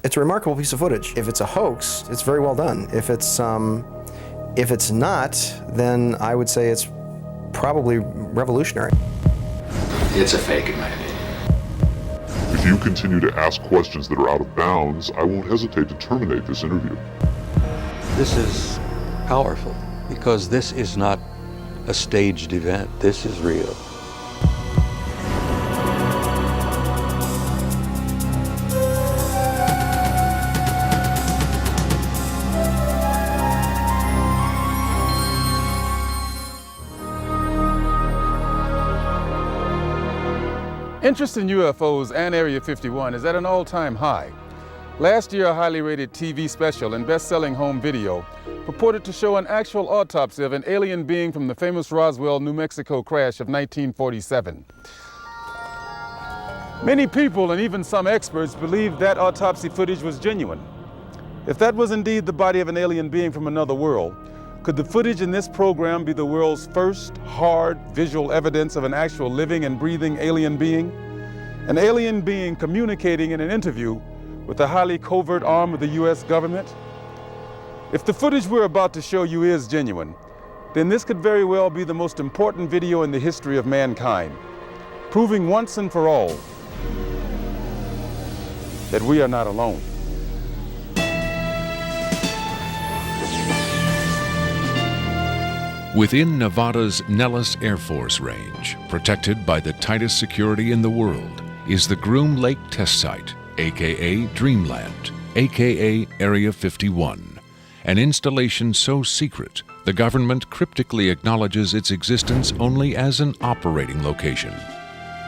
It's a remarkable piece of footage. If it's a hoax, it's very well done. If it's not, then I would say it's probably revolutionary. It's a fake in my opinion. If you continue to ask questions that are out of bounds, I won't hesitate to terminate this interview. This is powerful because this is not a staged event. This is real. Interest in UFOs and Area 51 is at an all-time high. Last year, a highly rated TV special and best-selling home video purported to show an actual autopsy of an alien being from the famous Roswell, New Mexico crash of 1947. Many people and even some experts believed that autopsy footage was genuine. If that was indeed the body of an alien being from another world, could the footage in this program be the world's first hard visual evidence of an actual living and breathing alien being? An alien being communicating in an interview with a highly covert arm of the US government? If the footage we're about to show you is genuine, then this could very well be the most important video in the history of mankind, proving once and for all that we are not alone. Within Nevada's Nellis Air Force Range, protected by the tightest security in the world, is the Groom Lake Test Site, aka Dreamland, aka Area 51, an installation so secret the government cryptically acknowledges its existence only as an operating location.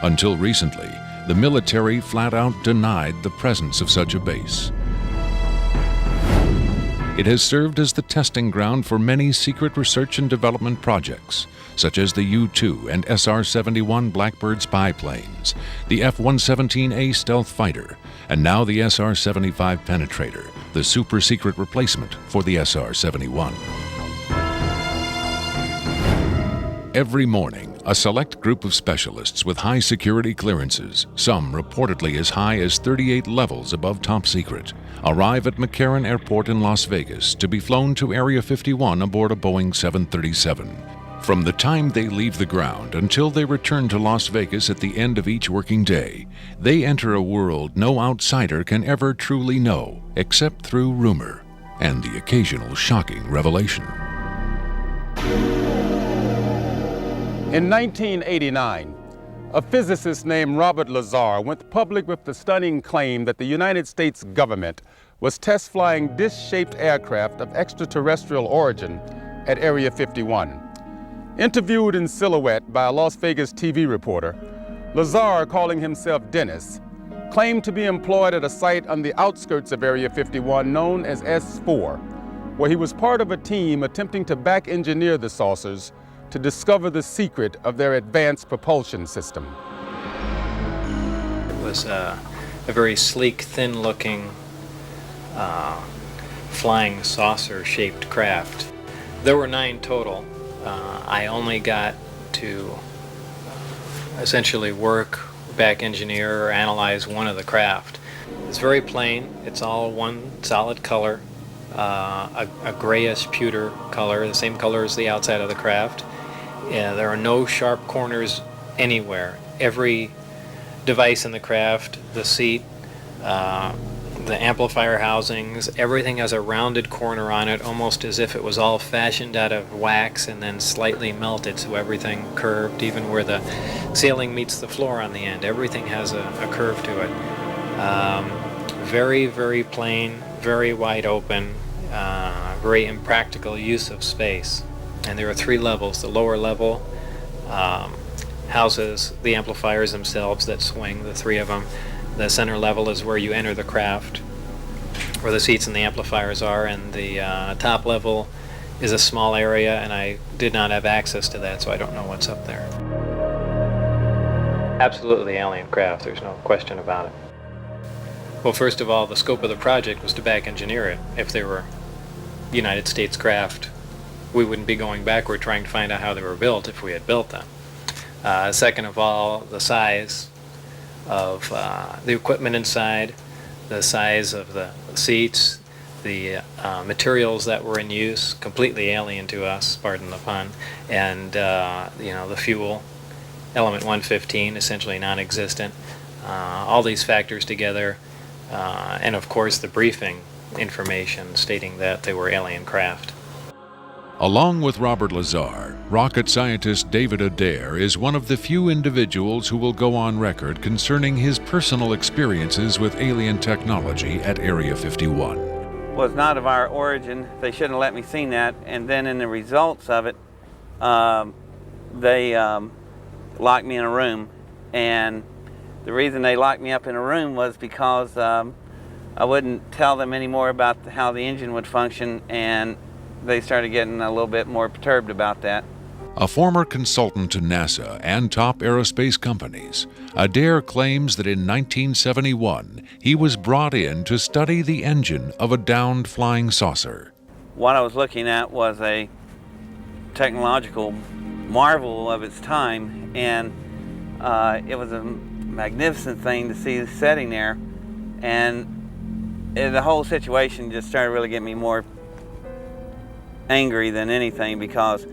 Until recently, the military flat out denied the presence of such a base. It has served as the testing ground for many secret research and development projects, such as the U-2 and SR-71 Blackbird spy planes, the F-117A stealth fighter, and now the SR-75 penetrator, the super-secret replacement for the SR-71. Every morning, a select group of specialists with high security clearances, some reportedly as high as 38 levels above top secret, arrive at McCarran Airport in Las Vegas to be flown to Area 51 aboard a Boeing 737. From the time they leave the ground until they return to Las Vegas at the end of each working day, they enter a world no outsider can ever truly know, except through rumor and the occasional shocking revelation. In 1989, a physicist named Robert Lazar went public with the stunning claim that the United States government was test flying dish-shaped aircraft of extraterrestrial origin at Area 51. Interviewed in silhouette by a Las Vegas TV reporter, Lazar, calling himself Dennis, claimed to be employed at a site on the outskirts of Area 51 known as S4, where he was part of a team attempting to back-engineer the saucers to discover the secret of their advanced propulsion system. It was a very sleek, thin-looking, flying saucer-shaped craft. There were 9 total. I only got to essentially work, back engineer, or analyze one of the craft. It's very plain. It's all one solid color, a grayish pewter color, the same color as the outside of the craft. There are no sharp corners anywhere. Every device in the craft, the seat, the amplifier housings, everything has a rounded corner on it, almost as if it was all fashioned out of wax and then slightly melted, so everything curved, even where the ceiling meets the floor on the end. Everything has a curve to it. Very, very plain, very wide open, very impractical use of space. And there are 3 levels. The lower level houses the amplifiers themselves that swing, the 3 of them. The center level is where you enter the craft, where the seats and the amplifiers are, and the top level is a small area, and I did not have access to that, so I don't know what's up there. Absolutely alien craft, there's no question about it. Well, first of all, the scope of the project was to back engineer it. If they were United States craft, we wouldn't be going backward trying to find out how they were built if we had built them. Second of all, the size of the equipment inside, the size of the seats, the materials that were in use, completely alien to us, pardon the pun, and the fuel, element 115, essentially non-existent. All these factors together, and of course the briefing information stating that they were alien craft. Along with Robert Lazar, rocket scientist David Adair is one of the few individuals who will go on record concerning his personal experiences with alien technology at Area 51. Was not of our origin. They shouldn't have let me see that. And then in the results of it, they locked me in a room. And the reason they locked me up in a room was because I wouldn't tell them any more about how the engine would function, and they started getting a little bit more perturbed about that. A former consultant to NASA and top aerospace companies, Adair claims that in 1971 he was brought in to study the engine of a downed flying saucer. What I was looking at was a technological marvel of its time, and it was a magnificent thing to see sitting there, and the whole situation just started really getting me more angry than anything, because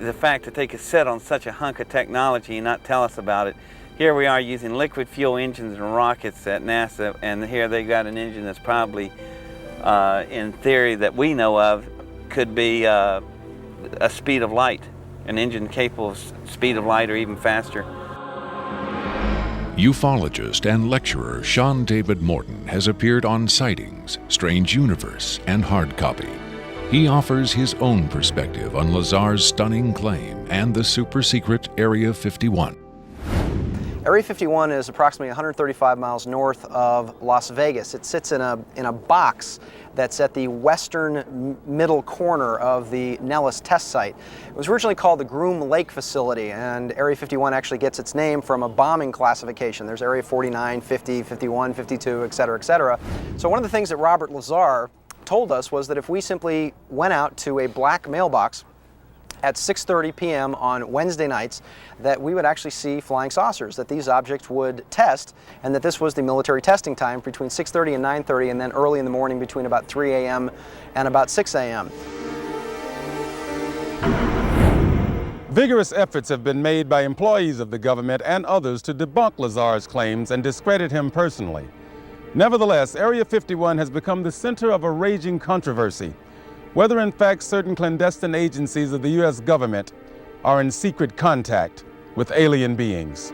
the fact that they could sit on such a hunk of technology and not tell us about it. Here we are using liquid fuel engines and rockets at NASA, and here they got an engine that's probably, in theory that we know of, could be a speed of light, an engine capable of speed of light or even faster. Ufologist and lecturer Sean David Morton has appeared on Sightings, Strange Universe, and Hard Copy. He offers his own perspective on Lazar's stunning claim and the super-secret Area 51. Area 51 is approximately 135 miles north of Las Vegas. It sits in a box that's at the western middle corner of the Nellis test site. It was originally called the Groom Lake Facility, and Area 51 actually gets its name from a bombing classification. There's Area 49, 50, 51, 52, et cetera, et cetera. So one of the things that Robert Lazar told us was that if we simply went out to a black mailbox at 6:30 p.m. on Wednesday nights, that we would actually see flying saucers, that these objects would test, and that this was the military testing time between 6:30 and 9:30, and then early in the morning between about 3 a.m. and about 6 a.m. Vigorous efforts have been made by employees of the government and others to debunk Lazar's claims and discredit him personally. Nevertheless, Area 51 has become the center of a raging controversy, whether in fact certain clandestine agencies of the U.S. government are in secret contact with alien beings.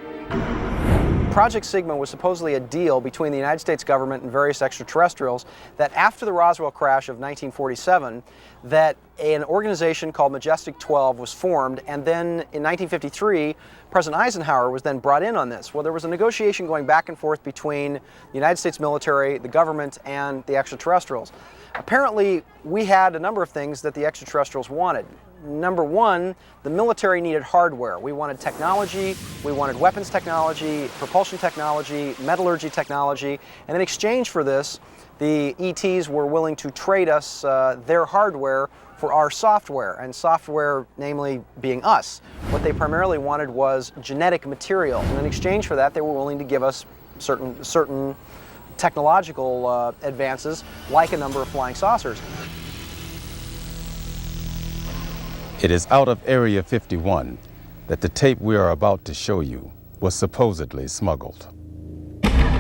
Project Sigma was supposedly a deal between the United States government and various extraterrestrials that after the Roswell crash of 1947, that an organization called Majestic 12 was formed, and then in 1953, President Eisenhower was then brought in on this. Well, there was a negotiation going back and forth between the United States military, the government, and the extraterrestrials. Apparently, we had a number of things that the extraterrestrials wanted. Number one, the military needed hardware. We wanted technology, we wanted weapons technology, propulsion technology, metallurgy technology, and in exchange for this, the ETs were willing to trade us their hardware for our software, and software namely being us. What they primarily wanted was genetic material, and in exchange for that, they were willing to give us certain technological advances, like a number of flying saucers. It is out of Area 51 that the tape we are about to show you was supposedly smuggled.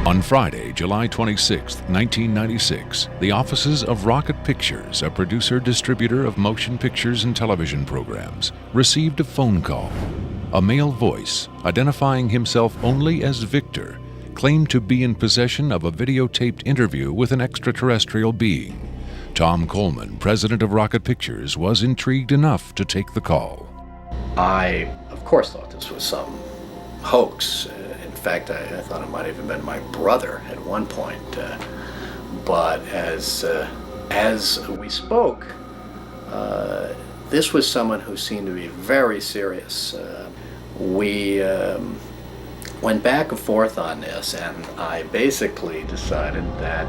On Friday, July 26, 1996, the offices of Rocket Pictures, a producer-distributor of motion pictures and television programs, received a phone call. A male voice, identifying himself only as Victor, claimed to be in possession of a videotaped interview with an extraterrestrial being. Tom Coleman, president of Rocket Pictures, was intrigued enough to take the call. I, of course, thought this was some hoax. In fact, I thought it might have even been my brother at one point. But as we spoke, this was someone who seemed to be very serious. We went back and forth on this, and I basically decided that,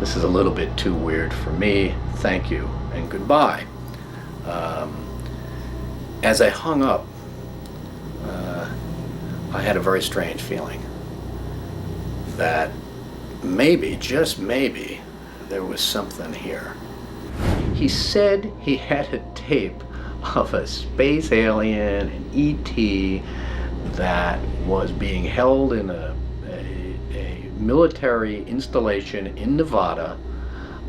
this is a little bit too weird for me. Thank you and goodbye. As I hung up, I had a very strange feeling that maybe, just maybe, there was something here. He said he had a tape of a space alien, an ET, that was being held in a military installation in Nevada.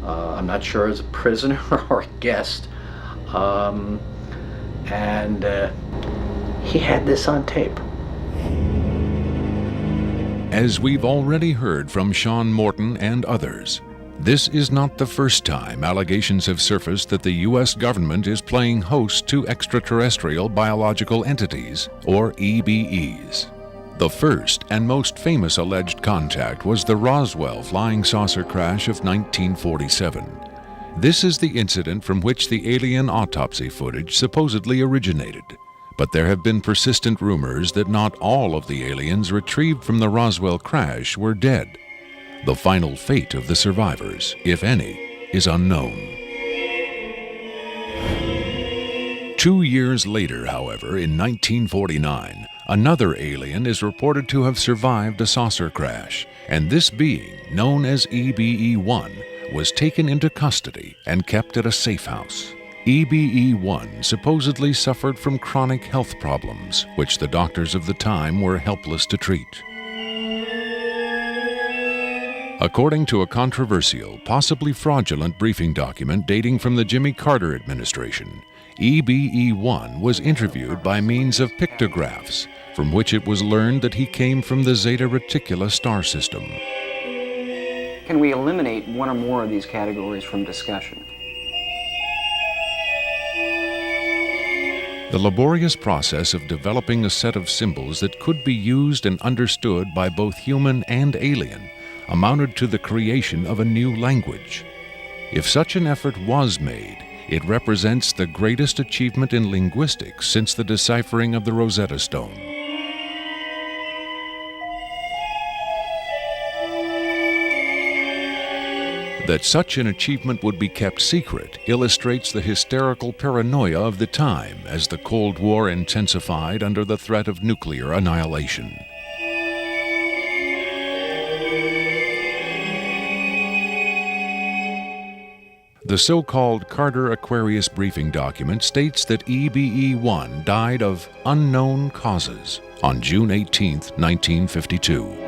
I'm not sure as a prisoner or a guest. And he had this on tape. As we've already heard from Sean Morton and others, this is not the first time allegations have surfaced that the U.S. government is playing host to extraterrestrial biological entities, or EBEs. The first and most famous alleged contact was the Roswell flying saucer crash of 1947. This is the incident from which the alien autopsy footage supposedly originated. But there have been persistent rumors that not all of the aliens retrieved from the Roswell crash were dead. The final fate of the survivors, if any, is unknown. 2 years later, however, in 1949, another alien is reported to have survived a saucer crash, and this being, known as EBE-1, was taken into custody and kept at a safe house. EBE-1 supposedly suffered from chronic health problems, which the doctors of the time were helpless to treat. According to a controversial, possibly fraudulent briefing document dating from the Jimmy Carter administration, EBE-1 was interviewed by means of pictographs, from which it was learned that he came from the Zeta Reticuli star system. Can we eliminate one or more of these categories from discussion? The laborious process of developing a set of symbols that could be used and understood by both human and alien amounted to the creation of a new language. If such an effort was made, it represents the greatest achievement in linguistics since the deciphering of the Rosetta Stone. That such an achievement would be kept secret illustrates the hysterical paranoia of the time as the Cold War intensified under the threat of nuclear annihilation. The so-called Carter-Aquarius briefing document states that EBE-1 died of unknown causes on June 18, 1952.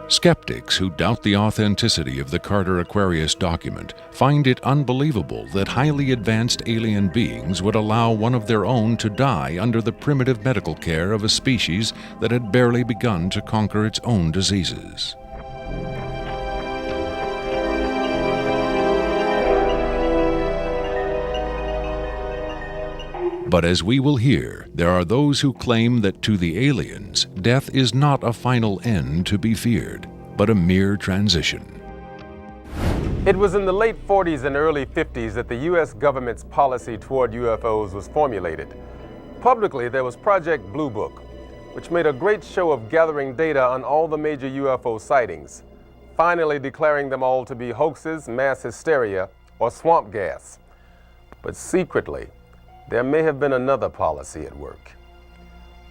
Skeptics who doubt the authenticity of the Carter-Aquarius document find it unbelievable that highly advanced alien beings would allow one of their own to die under the primitive medical care of a species that had barely begun to conquer its own diseases. But as we will hear, there are those who claim that to the aliens, death is not a final end to be feared, but a mere transition. It was in the late 40s and early 50s that the U.S. government's policy toward UFOs was formulated. Publicly, there was Project Blue Book, which made a great show of gathering data on all the major UFO sightings, finally declaring them all to be hoaxes, mass hysteria, or swamp gas. But secretly, there may have been another policy at work.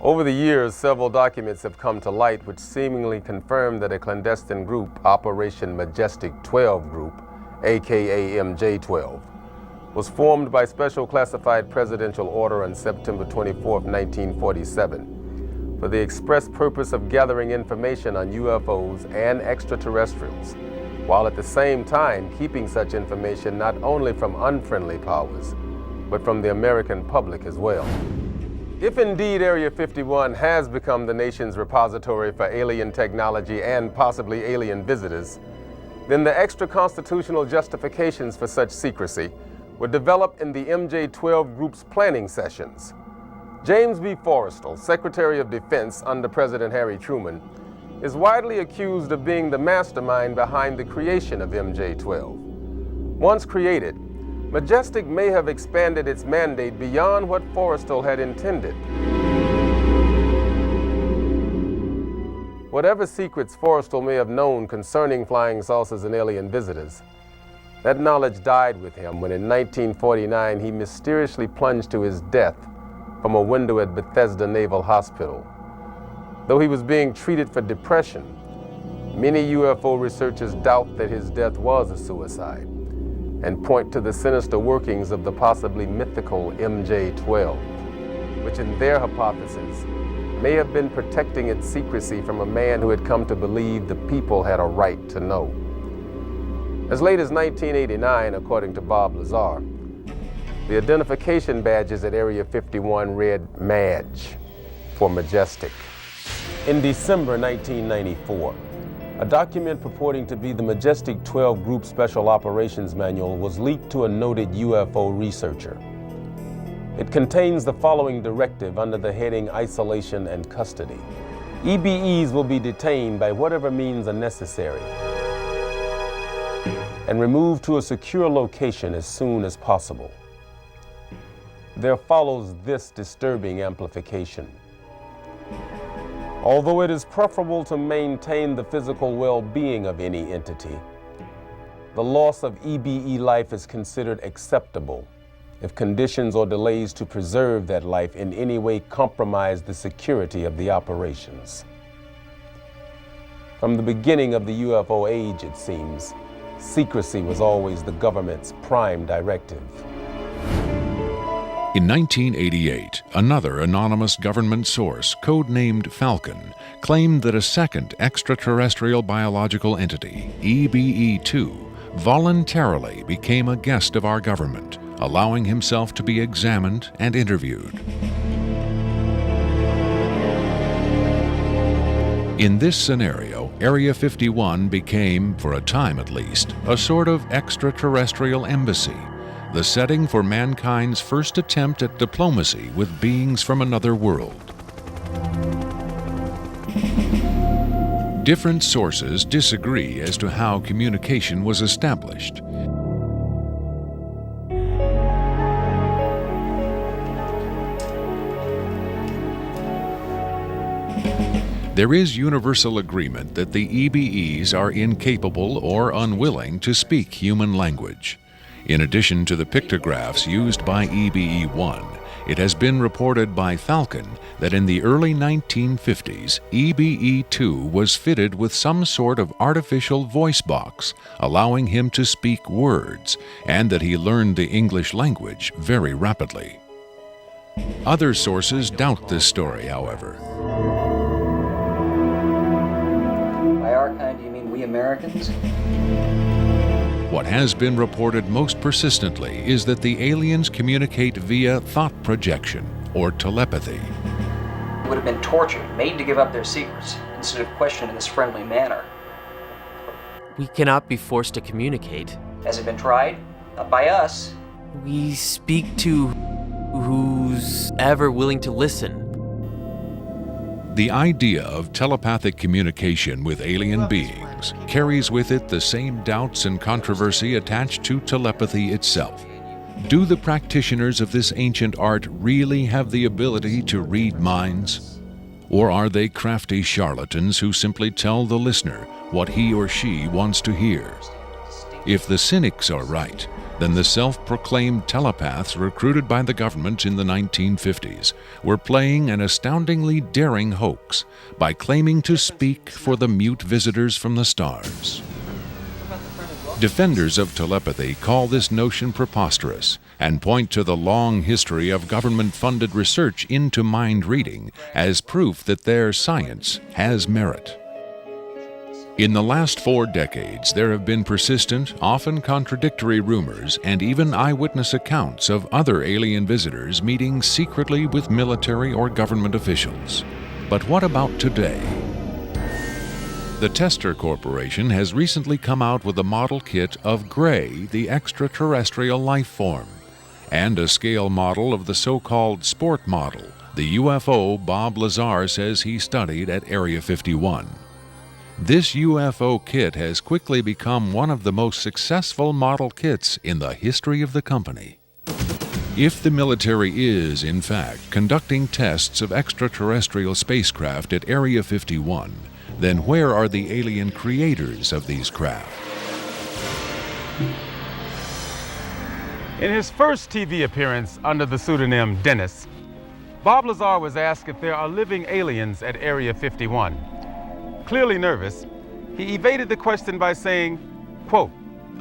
Over the years, several documents have come to light which seemingly confirm that a clandestine group, Operation Majestic 12 Group, aka MJ-12, was formed by special classified presidential order on September 24, 1947, for the express purpose of gathering information on UFOs and extraterrestrials, while at the same time keeping such information not only from unfriendly powers, but from the American public as well. If indeed Area 51 has become the nation's repository for alien technology and possibly alien visitors, then the extra-constitutional justifications for such secrecy were developed in the MJ-12 Group's planning sessions. James B. Forrestal, Secretary of Defense under President Harry Truman, is widely accused of being the mastermind behind the creation of MJ-12. Once created, Majestic may have expanded its mandate beyond what Forrestal had intended. Whatever secrets Forrestal may have known concerning flying saucers and alien visitors, that knowledge died with him when in 1949 he mysteriously plunged to his death from a window at Bethesda Naval Hospital. Though he was being treated for depression, many UFO researchers doubt that his death was a suicide and point to the sinister workings of the possibly mythical MJ-12, which in their hypothesis may have been protecting its secrecy from a man who had come to believe the people had a right to know. As late as 1989, according to Bob Lazar, the identification badges at Area 51 read MAJ for majestic. In December 1994, a document purporting to be the Majestic 12 Group Special Operations Manual was leaked to a noted UFO researcher. It contains the following directive under the heading Isolation and Custody. EBEs will be detained by whatever means are necessary and removed to a secure location as soon as possible. There follows this disturbing amplification. Although it is preferable to maintain the physical well-being of any entity, the loss of EBE life is considered acceptable if conditions or delays to preserve that life in any way compromise the security of the operations. From the beginning of the UFO age, it seems, secrecy was always the government's prime directive. In 1988, another anonymous government source, codenamed Falcon, claimed that a second extraterrestrial biological entity, EBE-2, voluntarily became a guest of our government, allowing himself to be examined and interviewed. In this scenario, Area 51 became, for a time at least, a sort of extraterrestrial embassy, the setting for mankind's first attempt at diplomacy with beings from another world. Different sources disagree as to how communication was established. There is universal agreement that the EBEs are incapable or unwilling to speak human language. In addition to the pictographs used by EBE-1, it has been reported by Falcon that in the early 1950s, EBE-2 was fitted with some sort of artificial voice box, allowing him to speak words, and that he learned the English language very rapidly. Other sources doubt this story, however. By our kind, do you mean we Americans? What has been reported most persistently is that the aliens communicate via thought projection, or telepathy. They would have been tortured, made to give up their secrets, instead of questioned in this friendly manner. We cannot be forced to communicate. Has it been tried? Not by us. We speak to who's ever willing to listen. The idea of telepathic communication with alien beings carries with it the same doubts and controversy attached to telepathy itself. Do the practitioners of this ancient art really have the ability to read minds? Or are they crafty charlatans who simply tell the listener what he or she wants to hear? If the cynics are right, then the self-proclaimed telepaths recruited by the government in the 1950s were playing an astoundingly daring hoax by claiming to speak for the mute visitors from the stars. Defenders of telepathy call this notion preposterous and point to the long history of government-funded research into mind reading as proof that their science has merit. In the last 4 decades, there have been persistent, often contradictory rumors and even eyewitness accounts of other alien visitors meeting secretly with military or government officials. But what about today? The Tester Corporation has recently come out with a model kit of Gray, the extraterrestrial life form, and a scale model of the so-called sport model, the UFO Bob Lazar says he studied at Area 51. This UFO kit has quickly become one of the most successful model kits in the history of the company. If the military is, in fact, conducting tests of extraterrestrial spacecraft at Area 51, then where are the alien creators of these craft? In his first TV appearance under the pseudonym Dennis, Bob Lazar was asked if there are living aliens at Area 51. Clearly nervous, he evaded the question by saying, quote,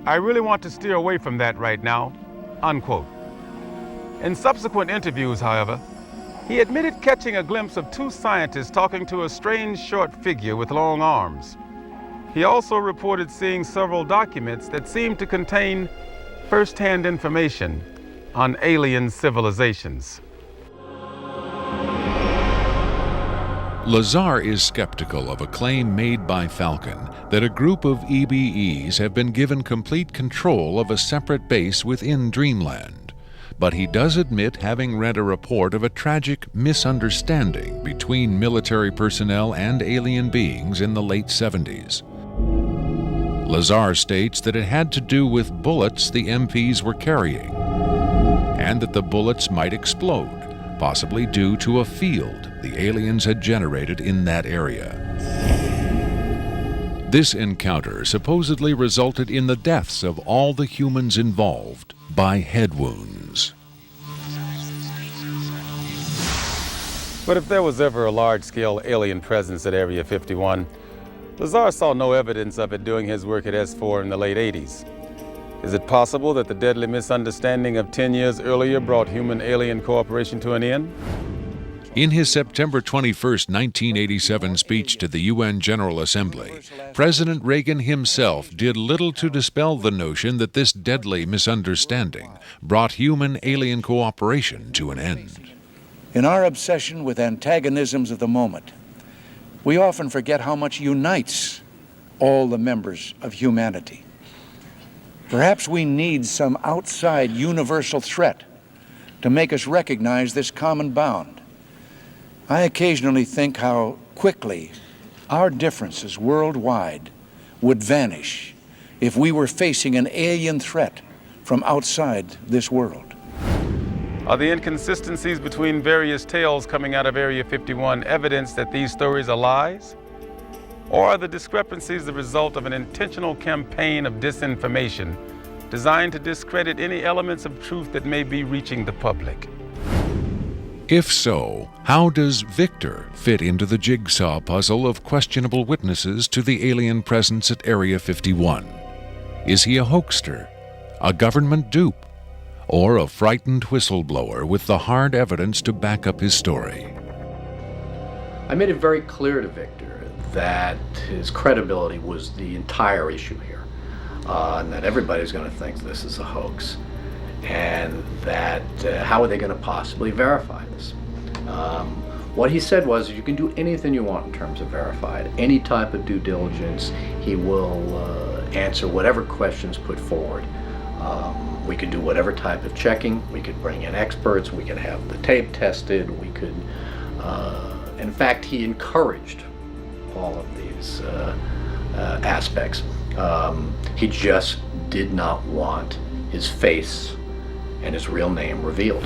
"I really want to steer away from that right now," unquote. In subsequent interviews, however, he admitted catching a glimpse of two scientists talking to a strange short figure with long arms. He also reported seeing several documents that seemed to contain first-hand information on alien civilizations. Lazar is skeptical of a claim made by Falcon that a group of EBEs have been given complete control of a separate base within Dreamland. But he does admit having read a report of a tragic misunderstanding between military personnel and alien beings in the late 70s. Lazar states that it had to do with bullets the MPs were carrying, and that the bullets might explode, possibly due to a field the aliens had generated in that area. This encounter supposedly resulted in the deaths of all the humans involved by head wounds. But if there was ever a large-scale alien presence at Area 51, Lazar saw no evidence of it doing his work at S4 in the late 80s. Is it possible that the deadly misunderstanding of 10 years earlier brought human-alien cooperation to an end? In his September 21, 1987 speech to the UN General Assembly, President Reagan himself did little to dispel the notion that this deadly misunderstanding brought human-alien cooperation to an end. In our obsession with antagonisms of the moment, we often forget how much unites all the members of humanity. Perhaps we need some outside universal threat to make us recognize this common bound. I occasionally think how quickly our differences worldwide would vanish if we were facing an alien threat from outside this world. Are the inconsistencies between various tales coming out of Area 51 evidence that these stories are lies? Or are the discrepancies the result of an intentional campaign of disinformation designed to discredit any elements of truth that may be reaching the public? If so, how does Victor fit into the jigsaw puzzle of questionable witnesses to the alien presence at Area 51? Is he a hoaxer, a government dupe, or a frightened whistleblower with the hard evidence to back up his story? I made it very clear to Victor that his credibility was the entire issue here, and that everybody's going to think this is a hoax, and that how are they going to possibly verify this? What he said was, you can do anything you want in terms of verified, any type of due diligence. He will answer whatever questions put forward. We could do whatever type of checking. We could bring in experts. We could have the tape tested. We could, in fact, he encouraged all of these aspects. He just did not want his face and his real name revealed.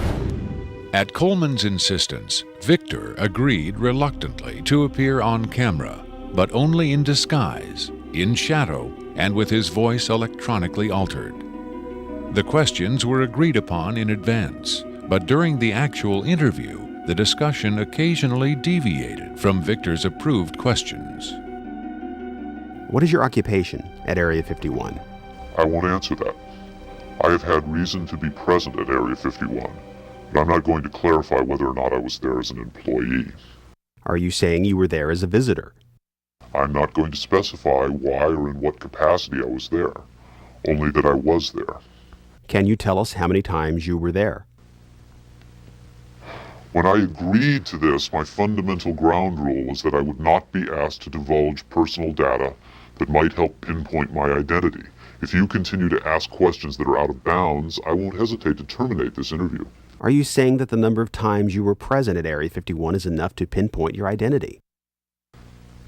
At Coleman's insistence, Victor agreed reluctantly to appear on camera, but only in disguise, in shadow, and with his voice electronically altered. The questions were agreed upon in advance, but during the actual interview, the discussion occasionally deviated from Victor's approved questions. What is your occupation at Area 51? I won't answer that. I have had reason to be present at Area 51, but I'm not going to clarify whether or not I was there as an employee. Are you saying you were there as a visitor? I'm not going to specify why or in what capacity I was there, only that I was there. Can you tell us how many times you were there? When I agreed to this, my fundamental ground rule was that I would not be asked to divulge personal data that might help pinpoint my identity. If you continue to ask questions that are out of bounds, I won't hesitate to terminate this interview. Are you saying that the number of times you were present at Area 51 is enough to pinpoint your identity?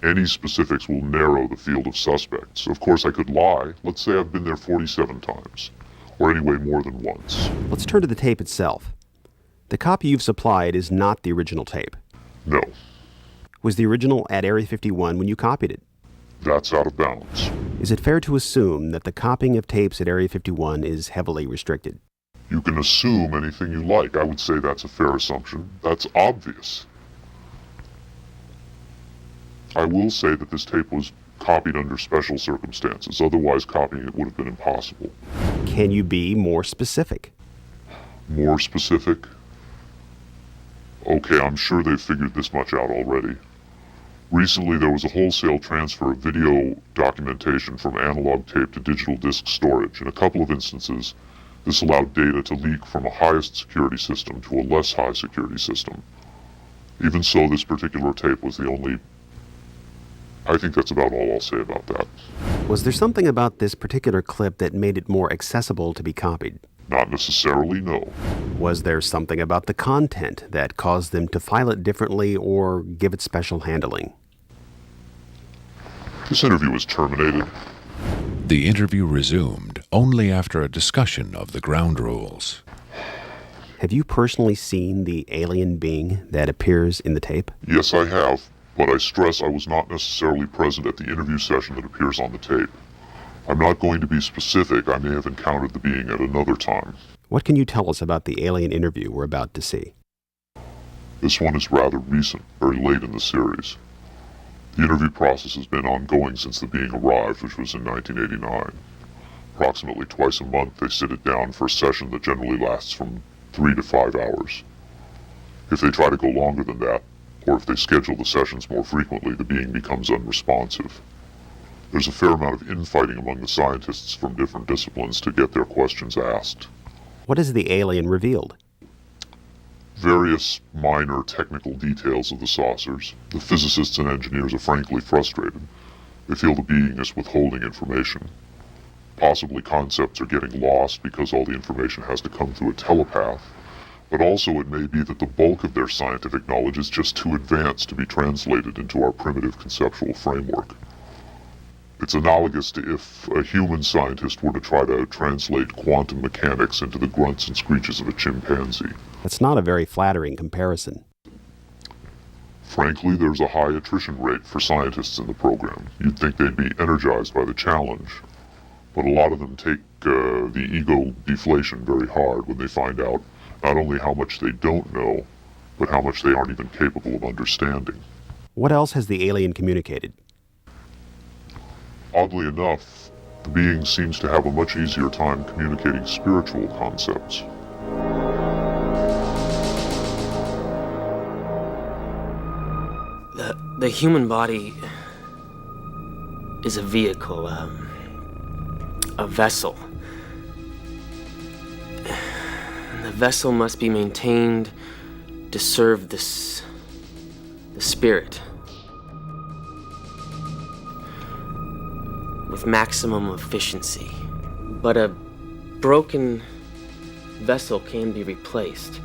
Any specifics will narrow the field of suspects. Of course, I could lie. Let's say I've been there 47 times, or anyway more than once. Let's turn to the tape itself. The copy you've supplied is not the original tape. No. Was the original at Area 51 when you copied it? That's out of bounds. Is it fair to assume that the copying of tapes at Area 51 is heavily restricted? You can assume anything you like. I would say that's a fair assumption. That's obvious. I will say that this tape was copied under special circumstances. Otherwise, copying it would have been impossible. Can you be more specific? More specific? Okay, I'm sure they've figured this much out already. Recently, there was a wholesale transfer of video documentation from analog tape to digital disc storage. In a couple of instances, this allowed data to leak from a highest security system to a less high security system. Even so, this particular tape was the only... I think that's about all I'll say about that. Was there something about this particular clip that made it more accessible to be copied? Not necessarily, no. Was there something about the content that caused them to file it differently or give it special handling? This interview was terminated. The interview resumed only after a discussion of the ground rules. Have you personally seen the alien being that appears in the tape? Yes, I have, but I stress I was not necessarily present at the interview session that appears on the tape. I'm not going to be specific. I may have encountered the being at another time. What can you tell us about the alien interview we're about to see? This one is rather recent, very late in the series. The interview process has been ongoing since the being arrived, which was in 1989. Approximately twice a month, they sit it down for a session that generally lasts from 3 to 5 hours. If they try to go longer than that, or if they schedule the sessions more frequently, the being becomes unresponsive. There's a fair amount of infighting among the scientists from different disciplines to get their questions asked. What has the alien revealed? Various minor technical details of the saucers. The physicists and engineers are frankly frustrated. They feel the being is withholding information. Possibly concepts are getting lost because all the information has to come through a telepath. But also it may be that the bulk of their scientific knowledge is just too advanced to be translated into our primitive conceptual framework. It's analogous to if a human scientist were to try to translate quantum mechanics into the grunts and screeches of a chimpanzee. That's not a very flattering comparison. Frankly, there's a high attrition rate for scientists in the program. You'd think they'd be energized by the challenge, but a lot of them take the ego deflation very hard when they find out not only how much they don't know, but how much they aren't even capable of understanding. What else has the alien communicated? Oddly enough, the being seems to have a much easier time communicating spiritual concepts. The human body is a vehicle, a vessel. And the vessel must be maintained to serve the spirit with maximum efficiency. But a broken vessel can be replaced.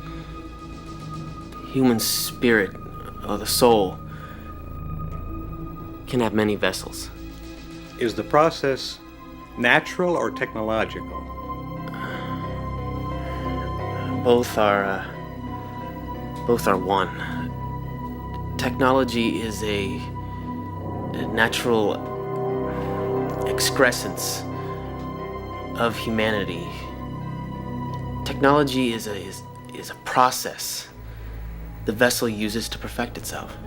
The human spirit, or the soul, can have many vessels. Is the process natural or technological? Both are one. Technology is a natural excrescence of humanity. Technology is a process the vessel uses to perfect itself.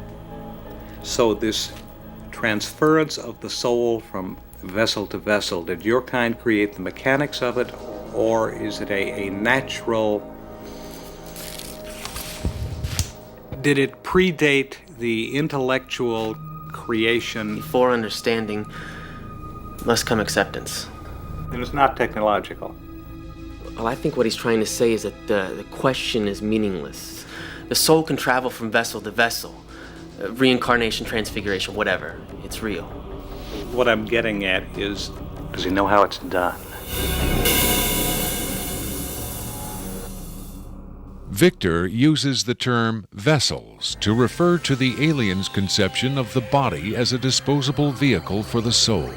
So this transference of the soul from vessel to vessel, did your kind create the mechanics of it, or is it a natural... Did it predate the intellectual creation? Before understanding must come acceptance. Then it's not technological. Well, I think what he's trying to say is that the question is meaningless. The soul can travel from vessel to vessel. Reincarnation, transfiguration, whatever. It's real. What I'm getting at is, does he know how it's done? Victor uses the term vessels to refer to the alien's conception of the body as a disposable vehicle for the soul.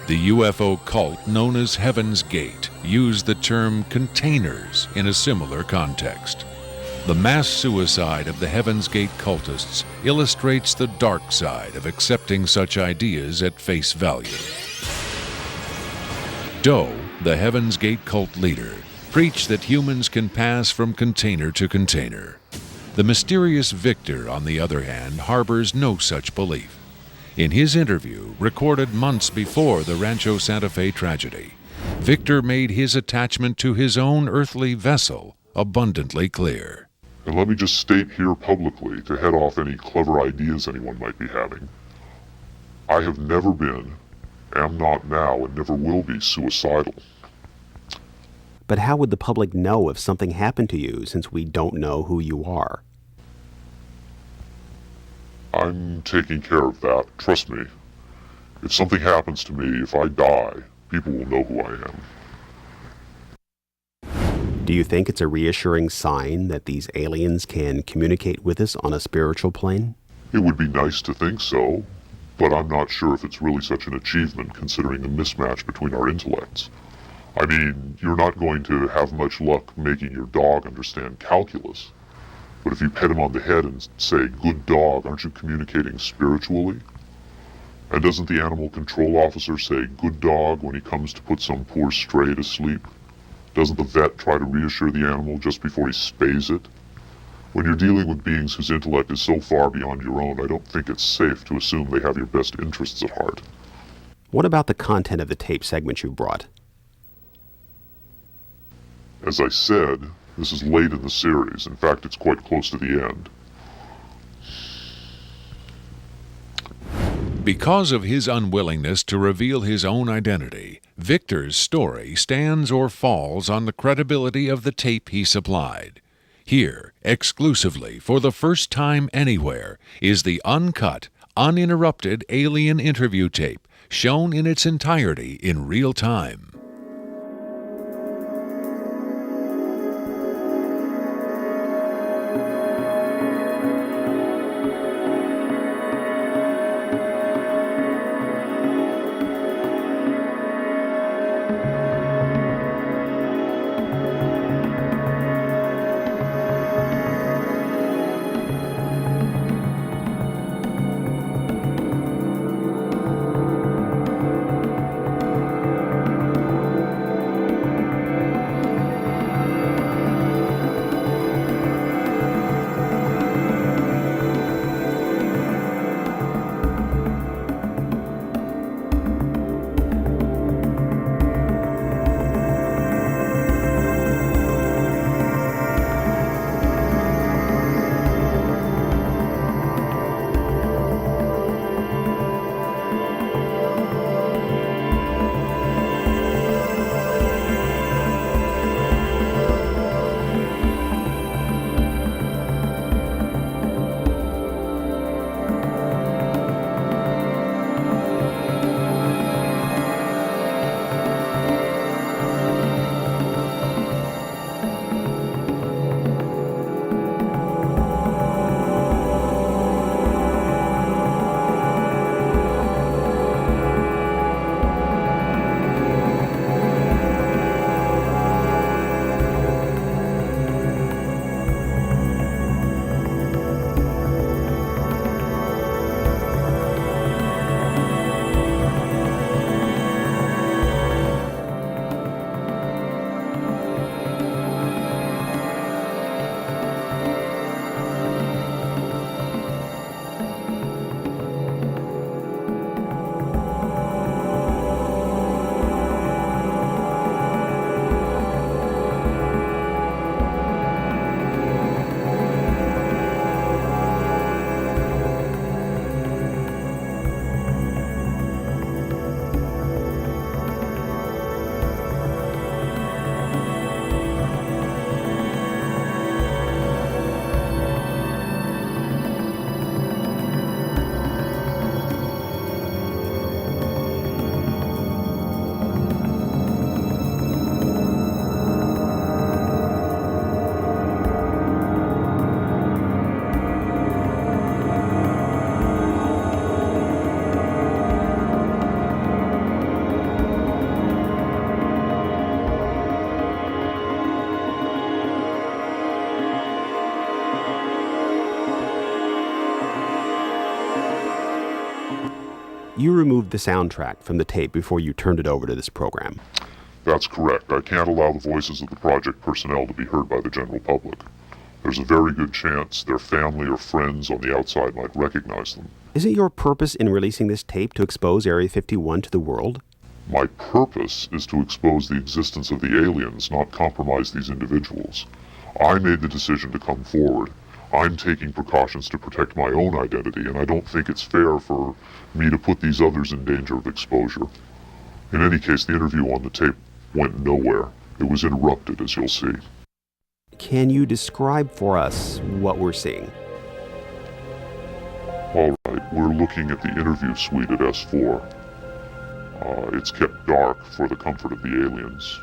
The UFO cult known as Heaven's Gate used the term containers in a similar context. The mass suicide of the Heaven's Gate cultists illustrates the dark side of accepting such ideas at face value. Doe, the Heaven's Gate cult leader, preach that humans can pass from container to container. The mysterious Victor, on the other hand, harbors no such belief. In his interview, recorded months before the Rancho Santa Fe tragedy, Victor made his attachment to his own earthly vessel abundantly clear. And let me just state here publicly, to head off any clever ideas anyone might be having, I have never been, am not now, and never will be suicidal. But how would the public know if something happened to you, since we don't know who you are? I'm taking care of that, trust me. If something happens to me, if I die, people will know who I am. Do you think it's a reassuring sign that these aliens can communicate with us on a spiritual plane? It would be nice to think so, but I'm not sure if it's really such an achievement considering the mismatch between our intellects. I mean, you're not going to have much luck making your dog understand calculus. But if you pet him on the head and say, "Good dog," aren't you communicating spiritually? And doesn't the animal control officer say, "Good dog," when he comes to put some poor stray to sleep? Doesn't the vet try to reassure the animal just before he spays it? When you're dealing with beings whose intellect is so far beyond your own, I don't think it's safe to assume they have your best interests at heart. What about the content of the tape segment you brought? As I said, this is late in the series. In fact, it's quite close to the end. Because of his unwillingness to reveal his own identity, Victor's story stands or falls on the credibility of the tape he supplied. Here, exclusively, for the first time anywhere, is the uncut, uninterrupted alien interview tape, shown in its entirety in real time. You removed the soundtrack from the tape before you turned it over to this program. That's correct. I can't allow the voices of the project personnel to be heard by the general public. There's a very good chance their family or friends on the outside might recognize them. Is it your purpose in releasing this tape to expose Area 51 to the world? My purpose is to expose the existence of the aliens, not compromise these individuals. I made the decision to come forward. I'm taking precautions to protect my own identity, and I don't think it's fair for me to put these others in danger of exposure. In any case, the interview on the tape went nowhere. It was interrupted, as you'll see. Can you describe for us what we're seeing? All right, we're looking at the interview suite at S4. It's kept dark for the comfort of the aliens.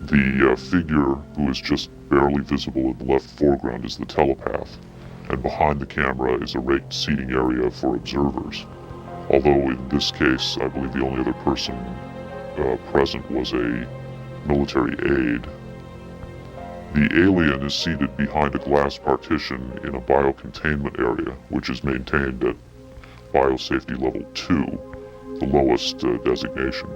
The figure who is just barely visible in the left foreground is the telepath, and behind the camera is a raked seating area for observers. Although in this case, I believe the only other person present was a military aide. The alien is seated behind a glass partition in a biocontainment area, which is maintained at Biosafety Level 2, the lowest designation.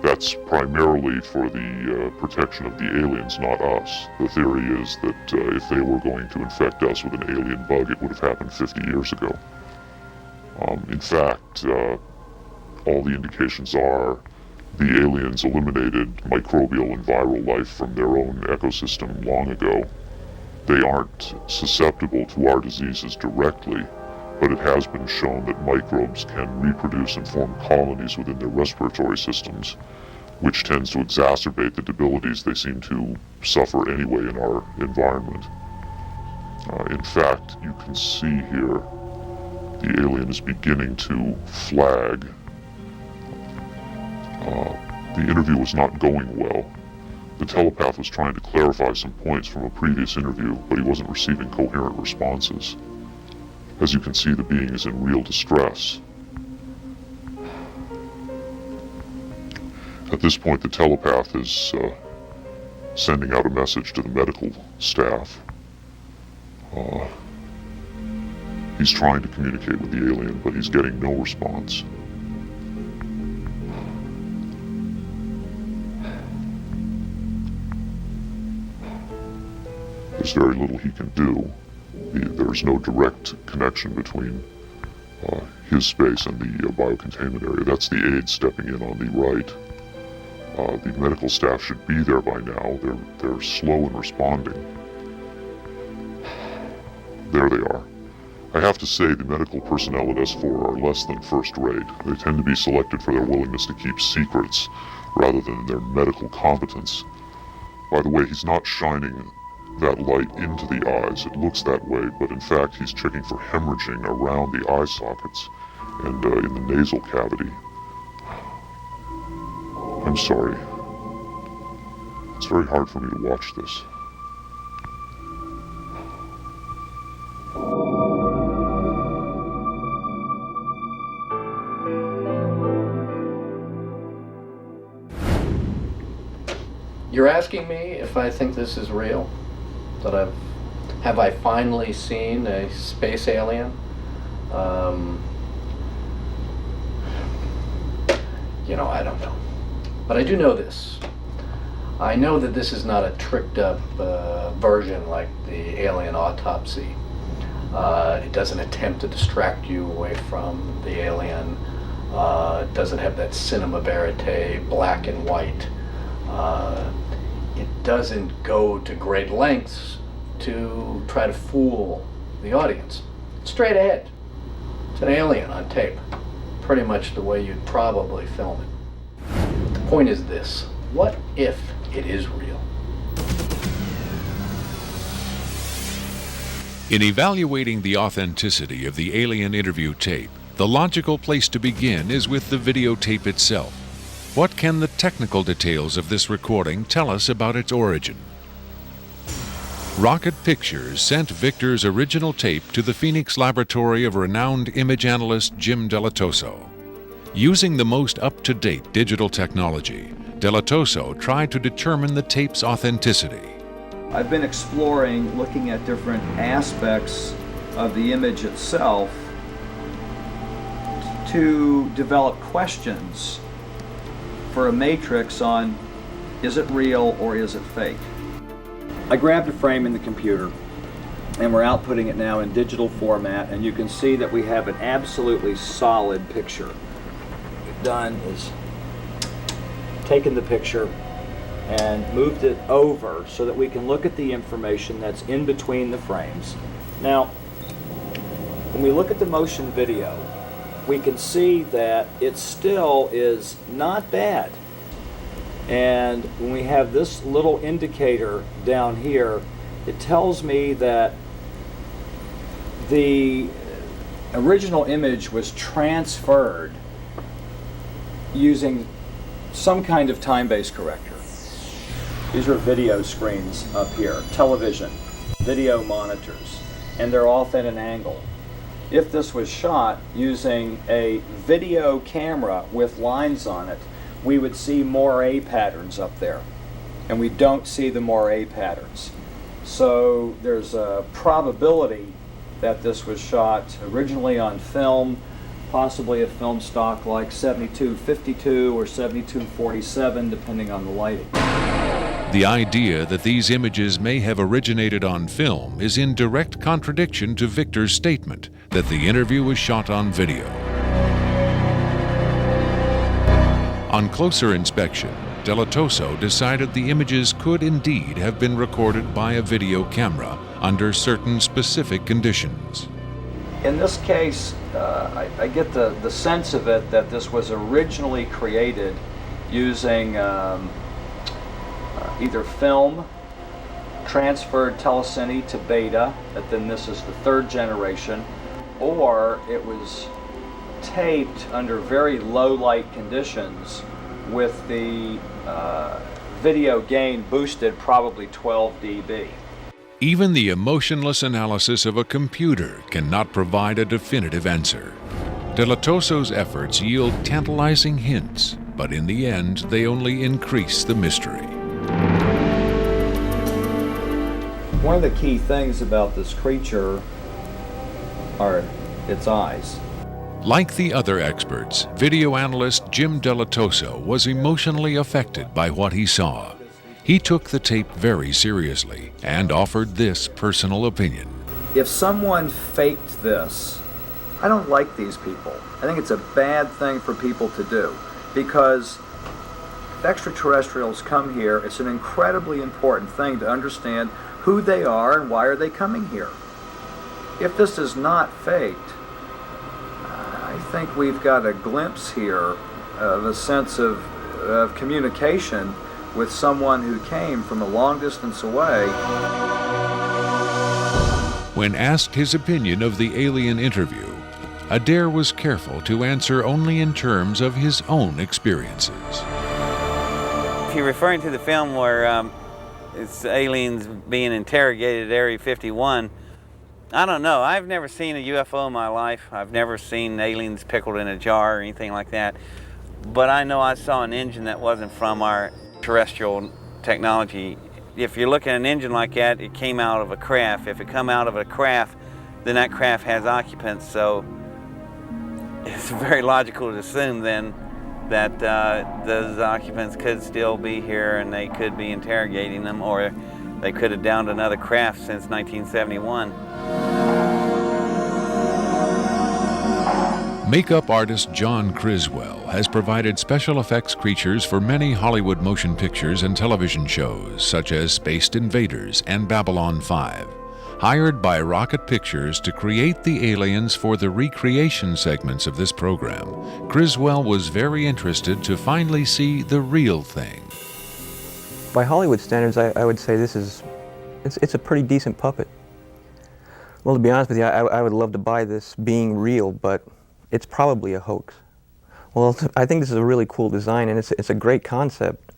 That's primarily for the protection of the aliens, not us. The theory is that if they were going to infect us with an alien bug, it would have happened 50 years ago. In fact, all the indications are the aliens eliminated microbial and viral life from their own ecosystem long ago. They aren't susceptible to our diseases directly, but it has been shown that microbes can reproduce and form colonies within their respiratory systems, which tends to exacerbate the debilities they seem to suffer anyway in our environment. In fact, you can see here the alien is beginning to flag. The interview was not going well. The telepath was trying to clarify some points from a previous interview, but he wasn't receiving coherent responses. As you can see, the being is in real distress. At this point, the telepath is sending out a message to the medical staff. He's trying to communicate with the alien, but he's getting no response. There's very little he can do. There's no direct connection between his space and the biocontainment area. That's the aide stepping in on the right. The medical staff should be there by now. They're slow in responding. There they are. I have to say the medical personnel at S4 are less than first rate. They tend to be selected for their willingness to keep secrets rather than their medical competence. By the way, he's not shining that light into the eyes. It looks that way, but in fact he's checking for hemorrhaging around the eye sockets and in the nasal cavity. I'm sorry. It's very hard for me to watch this. You're asking me if I think this is real? That have I finally seen a space alien? I don't know. But I do know this. I know that this is not a tricked up version like the alien autopsy. It doesn't attempt to distract you away from the alien. It doesn't have that cinema verite, black and white. It doesn't go to great lengths to try to fool the audience. It's straight ahead. It's an alien on tape. Pretty much the way you'd probably film it. The point is this: what if it is real? In evaluating the authenticity of the alien interview tape, the logical place to begin is with the videotape itself. What can the technical details of this recording tell us about its origin? Rocket Pictures sent Victor's original tape to the Phoenix laboratory of renowned image analyst Jim Delatoso. Using the most up-to-date digital technology, Delatoso tried to determine the tape's authenticity. I've been exploring, looking at different aspects of the image itself to develop questions for a matrix on is it real or is it fake. I grabbed a frame in the computer and we're outputting it now in digital format, and you can see that we have an absolutely solid picture. What we've done is taken the picture and moved it over so that we can look at the information that's in between the frames. Now, when we look at the motion video, we can see that it still is not bad. And when we have this little indicator down here, it tells me that the original image was transferred using some kind of time-based corrector. These are video screens up here, television, video monitors, and they're off at an angle. If this was shot using a video camera with lines on it, we would see moire patterns up there, and we don't see the moire patterns. So there's a probability that this was shot originally on film, possibly a film stock like 72-52 or 72-47, depending on the lighting. The idea that these images may have originated on film is in direct contradiction to Victor's statement that the interview was shot on video. On closer inspection, Delatoso decided the images could indeed have been recorded by a video camera under certain specific conditions. In this case, I get the sense of it that this was originally created using either film, transferred telecine to beta, that then this is the third generation, or it was taped under very low light conditions with the video gain boosted probably 12 dB. Even the emotionless analysis of a computer cannot provide a definitive answer. Delatoso's efforts yield tantalizing hints, but in the end they only increase the mystery. One of the key things about this creature are its eyes. Like the other experts, video analyst Jim Delatoso was emotionally affected by what he saw. He took the tape very seriously and offered this personal opinion. If someone faked this, I don't like these people. I think it's a bad thing for people to do, because if extraterrestrials come here, it's an incredibly important thing to understand who they are and why are they coming here. If this is not faked, I think we've got a glimpse here of a sense of communication with someone who came from a long distance away. When asked his opinion of the alien interview, Adair was careful to answer only in terms of his own experiences. If you're referring to the film where it's aliens being interrogated at Area 51, I don't know. I've never seen a UFO in my life. I've never seen aliens pickled in a jar or anything like that. But I know I saw an engine that wasn't from our terrestrial technology. If you're looking at an engine like that, it came out of a craft. If it come out of a craft, then that craft has occupants. So it's very logical to assume then that those occupants could still be here and they could be interrogating them, or they could have downed another craft since 1971. Makeup artist John Criswell has provided special effects creatures for many Hollywood motion pictures and television shows, such as Spaced Invaders and Babylon 5. Hired by Rocket Pictures to create the aliens for the recreation segments of this program, Criswell was very interested to finally see the real thing. By Hollywood standards, I would say it's a pretty decent puppet. Well, to be honest with you, I would love to buy this being real, but it's probably a hoax. Well, I think this is a really cool design, and it's a great concept,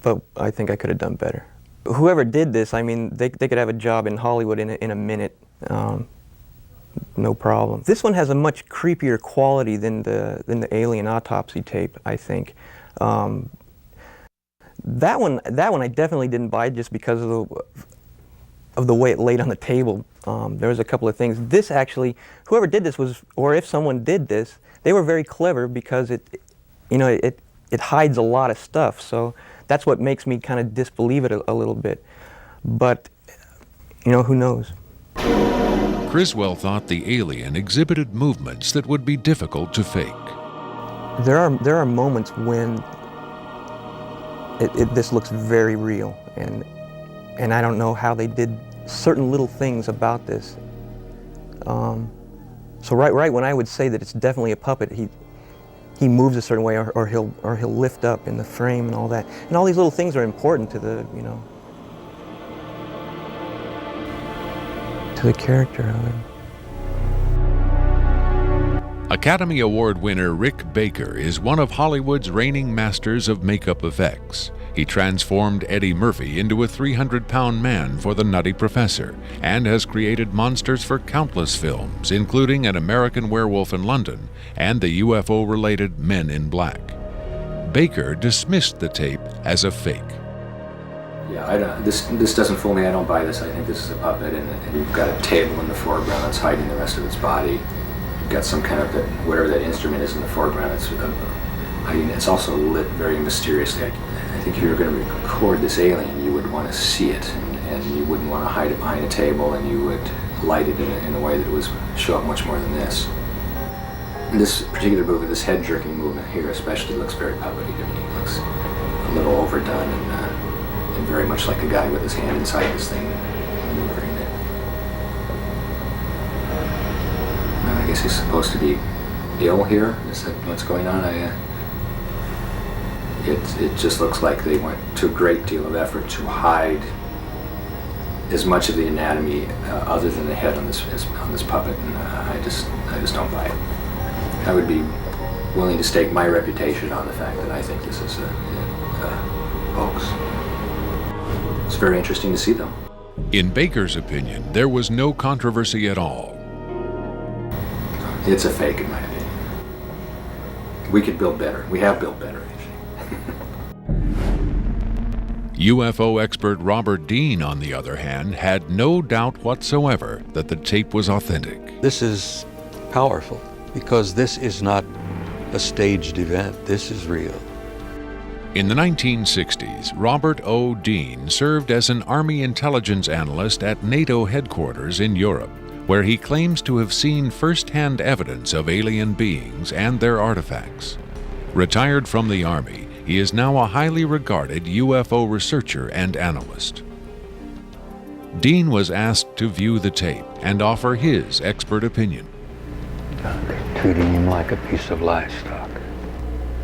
but I think I could have done better. Whoever did this, I mean, they could have a job in Hollywood in a minute, no problem. This one has a much creepier quality than the alien autopsy tape, I think. That one I definitely didn't buy just because of the way it laid on the table. There was a couple of things. This actually, whoever did this was, or if someone did this, they were very clever because it it hides a lot of stuff. So that's what makes me kind of disbelieve it a little bit. But, you know, who knows? Criswell thought the alien exhibited movements that would be difficult to fake. There are moments when this looks very real, and I don't know how they did certain little things about this. So right when I would say that it's definitely a puppet, he moves a certain way, or he'll lift up in the frame and all that, and all these little things are important to the, you know, to the character of it. Academy Award winner Rick Baker is one of Hollywood's reigning masters of makeup effects. He transformed Eddie Murphy into a 300-pound man for The Nutty Professor and has created monsters for countless films, including An American Werewolf in London and the UFO-related Men in Black. Baker dismissed the tape as a fake. Yeah, this doesn't fool me. I don't buy this. I think this is a puppet, and you've got a table in the foreground that's hiding the rest of its body. You've got some kind of whatever that instrument is in the foreground. It's also lit very mysteriously. I think if you were going to record this alien, you would want to see it, and you wouldn't want to hide it behind a table, and you would light it in a way that would show up much more than this. And this particular movement, this head-jerking movement here especially, looks very puppety to me. It looks a little overdone and very much like a guy with his hand inside this thing maneuvering it. I guess he's supposed to be ill here. Is that what's going on? It just looks like they went to a great deal of effort to hide as much of the anatomy other than the head on this puppet, and I just don't buy it. I would be willing to stake my reputation on the fact that I think this is a hoax. It's very interesting to see them. In Baker's opinion, there was no controversy at all. It's a fake, in my opinion. We could build better. We have built better, actually. UFO expert Robert Dean, on the other hand, had no doubt whatsoever that the tape was authentic. This is powerful because this is not a staged event. This is real. In the 1960s, Robert O. Dean served as an Army intelligence analyst at NATO headquarters in Europe, where he claims to have seen first-hand evidence of alien beings and their artifacts. Retired from the Army, he is now a highly regarded UFO researcher and analyst. Dean was asked to view the tape and offer his expert opinion. They're treating him like a piece of livestock,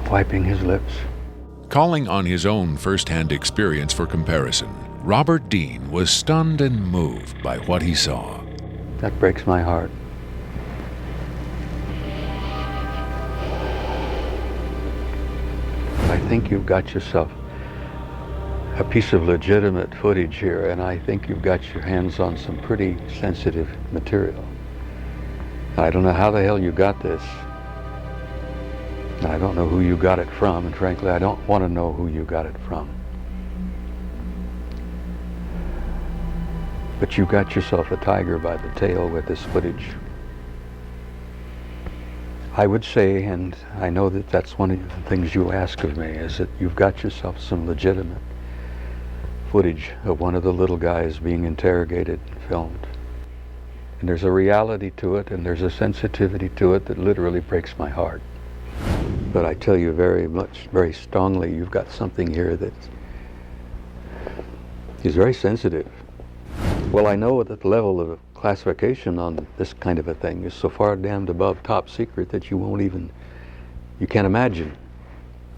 wiping his lips. Calling on his own first-hand experience for comparison, Robert Dean was stunned and moved by what he saw. That breaks my heart. I think you've got yourself a piece of legitimate footage here, and I think you've got your hands on some pretty sensitive material. I don't know how the hell you got this. I don't know who you got it from, and frankly, I don't want to know who you got it from. But you got yourself a tiger by the tail with this footage. I would say, and I know that that's one of the things you ask of me, is that you've got yourself some legitimate footage of one of the little guys being interrogated and filmed. And there's a reality to it, and there's a sensitivity to it that literally breaks my heart. But I tell you very strongly, you've got something here that is very sensitive. Well, I know that the level of classification on this kind of a thing is so far damned above top secret that you can't imagine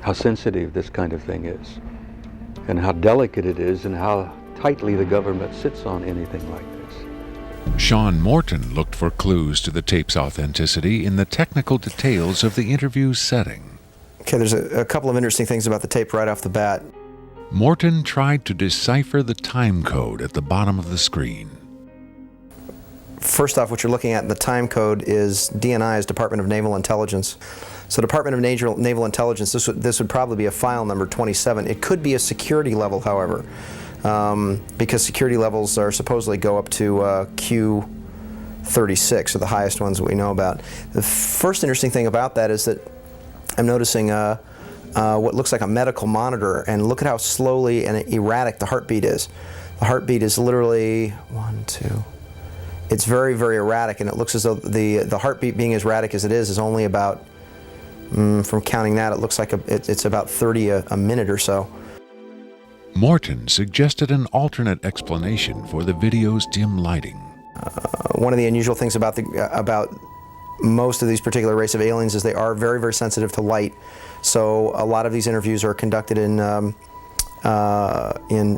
how sensitive this kind of thing is, and how delicate it is, and how tightly the government sits on anything like this. Sean Morton looked for clues to the tape's authenticity in the technical details of the interview's setting. Okay, there's a couple of interesting things about the tape right off the bat. Morton tried to decipher the time code at the bottom of the screen. First off, what you're looking at in the time code is DNI, is Department of Naval Intelligence. So Department of Naval Intelligence, this would probably be a file number 27. It could be a security level, however, because security levels are supposedly go up to Q36, or the highest ones that we know about. The first interesting thing about that is that I'm noticing what looks like a medical monitor, and look at how slowly and erratic the heartbeat is. The heartbeat is literally 1, 2. It's very, very erratic, and it looks as though the heartbeat, being as erratic as it is only about, from counting that, it looks like it's about 30 a minute or so. Morton suggested an alternate explanation for the video's dim lighting. One of the unusual things about most of these particular race of aliens is they are very, very sensitive to light. So a lot of these interviews are conducted in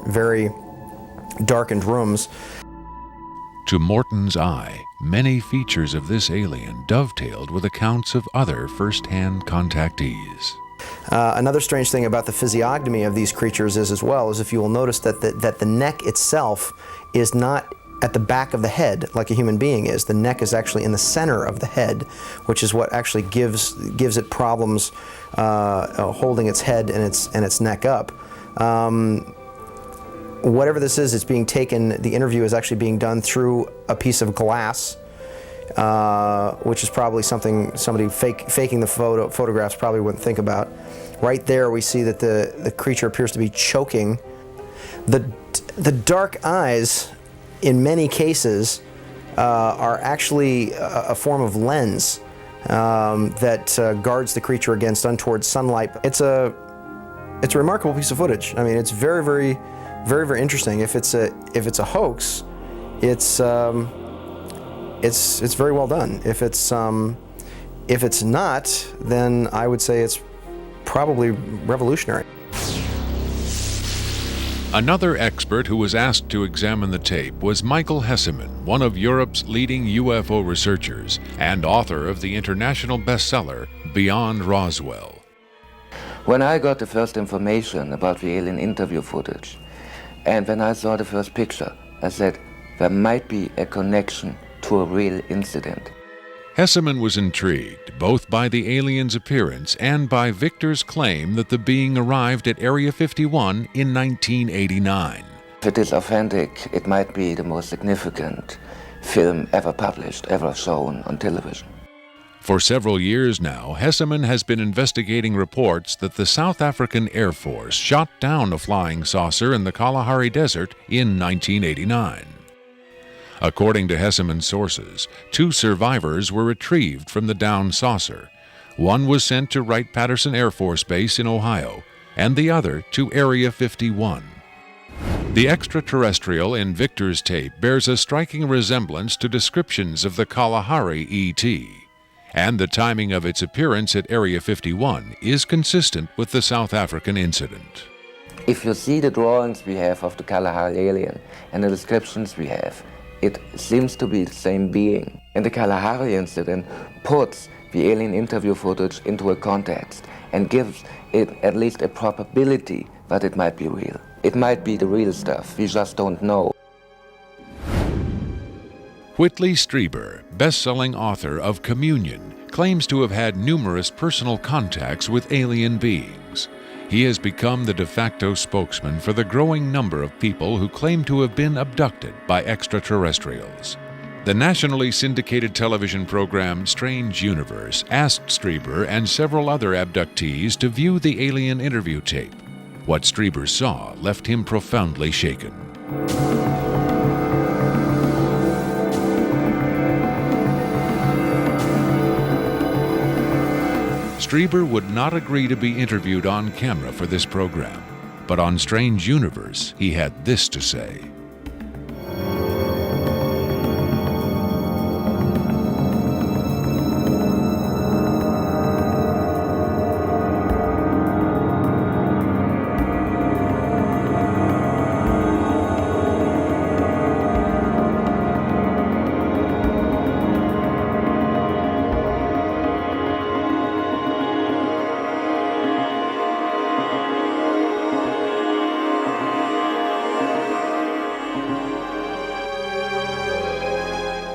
very darkened rooms. To Morton's eye, many features of this alien dovetailed with accounts of other first-hand contactees. Another strange thing about the physiognomy of these creatures is, as well, is if you will notice that the neck itself is not at the back of the head like a human being is. The neck is actually in the center of the head, which is what actually gives it problems holding its head and its neck up. Whatever this is, it's being taken, the interview is actually being done through a piece of glass, which is probably something somebody faking the photographs probably wouldn't think about. Right there we see that the creature appears to be choking. The dark eyes, in many cases, are actually a form of lens that guards the creature against untoward sunlight. It's a remarkable piece of footage. I mean, it's very, very, very, very interesting. If it's a hoax, it's very well done. If it's not, then I would say it's probably revolutionary. Another expert who was asked to examine the tape was Michael Hesseman, one of Europe's leading UFO researchers and author of the international bestseller Beyond Roswell. When I got the first information about the alien interview footage, and when I saw the first picture, I said there might be a connection to a real incident. Hesseman was intrigued both by the alien's appearance and by Victor's claim that the being arrived at Area 51 in 1989. If it is authentic, it might be the most significant film ever published, ever shown on television. For several years now, Hesseman has been investigating reports that the South African Air Force shot down a flying saucer in the Kalahari Desert in 1989. According to Hesseman's sources, 2 survivors were retrieved from the downed saucer. One was sent to Wright-Patterson Air Force Base in Ohio, and the other to Area 51. The extraterrestrial in Victor's tape bears a striking resemblance to descriptions of the Kalahari ET, and the timing of its appearance at Area 51 is consistent with the South African incident. If you see the drawings we have of the Kalahari alien and the descriptions we have, it seems to be the same being. And the Kalahari incident puts the alien interview footage into a context and gives it at least a probability that it might be real. It might be the real stuff, we just don't know. Whitley Strieber, best-selling author of Communion, claims to have had numerous personal contacts with alien beings. He has become the de facto spokesman for the growing number of people who claim to have been abducted by extraterrestrials. The nationally syndicated television program Strange Universe asked Strieber and several other abductees to view the alien interview tape. What Strieber saw left him profoundly shaken. Strieber would not agree to be interviewed on camera for this program, but on Strange Universe, he had this to say.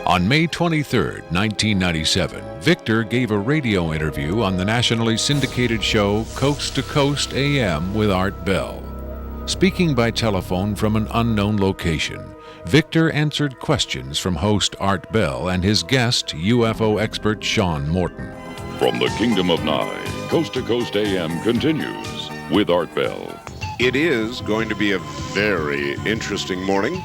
On May 23, 1997, Victor gave a radio interview on the nationally syndicated show Coast to Coast AM with Art Bell. Speaking by telephone from an unknown location, Victor answered questions from host Art Bell and his guest, UFO expert Sean Morton. From the Kingdom of Nye Coast to Coast AM continues with Art Bell. It is going to be a very interesting morning.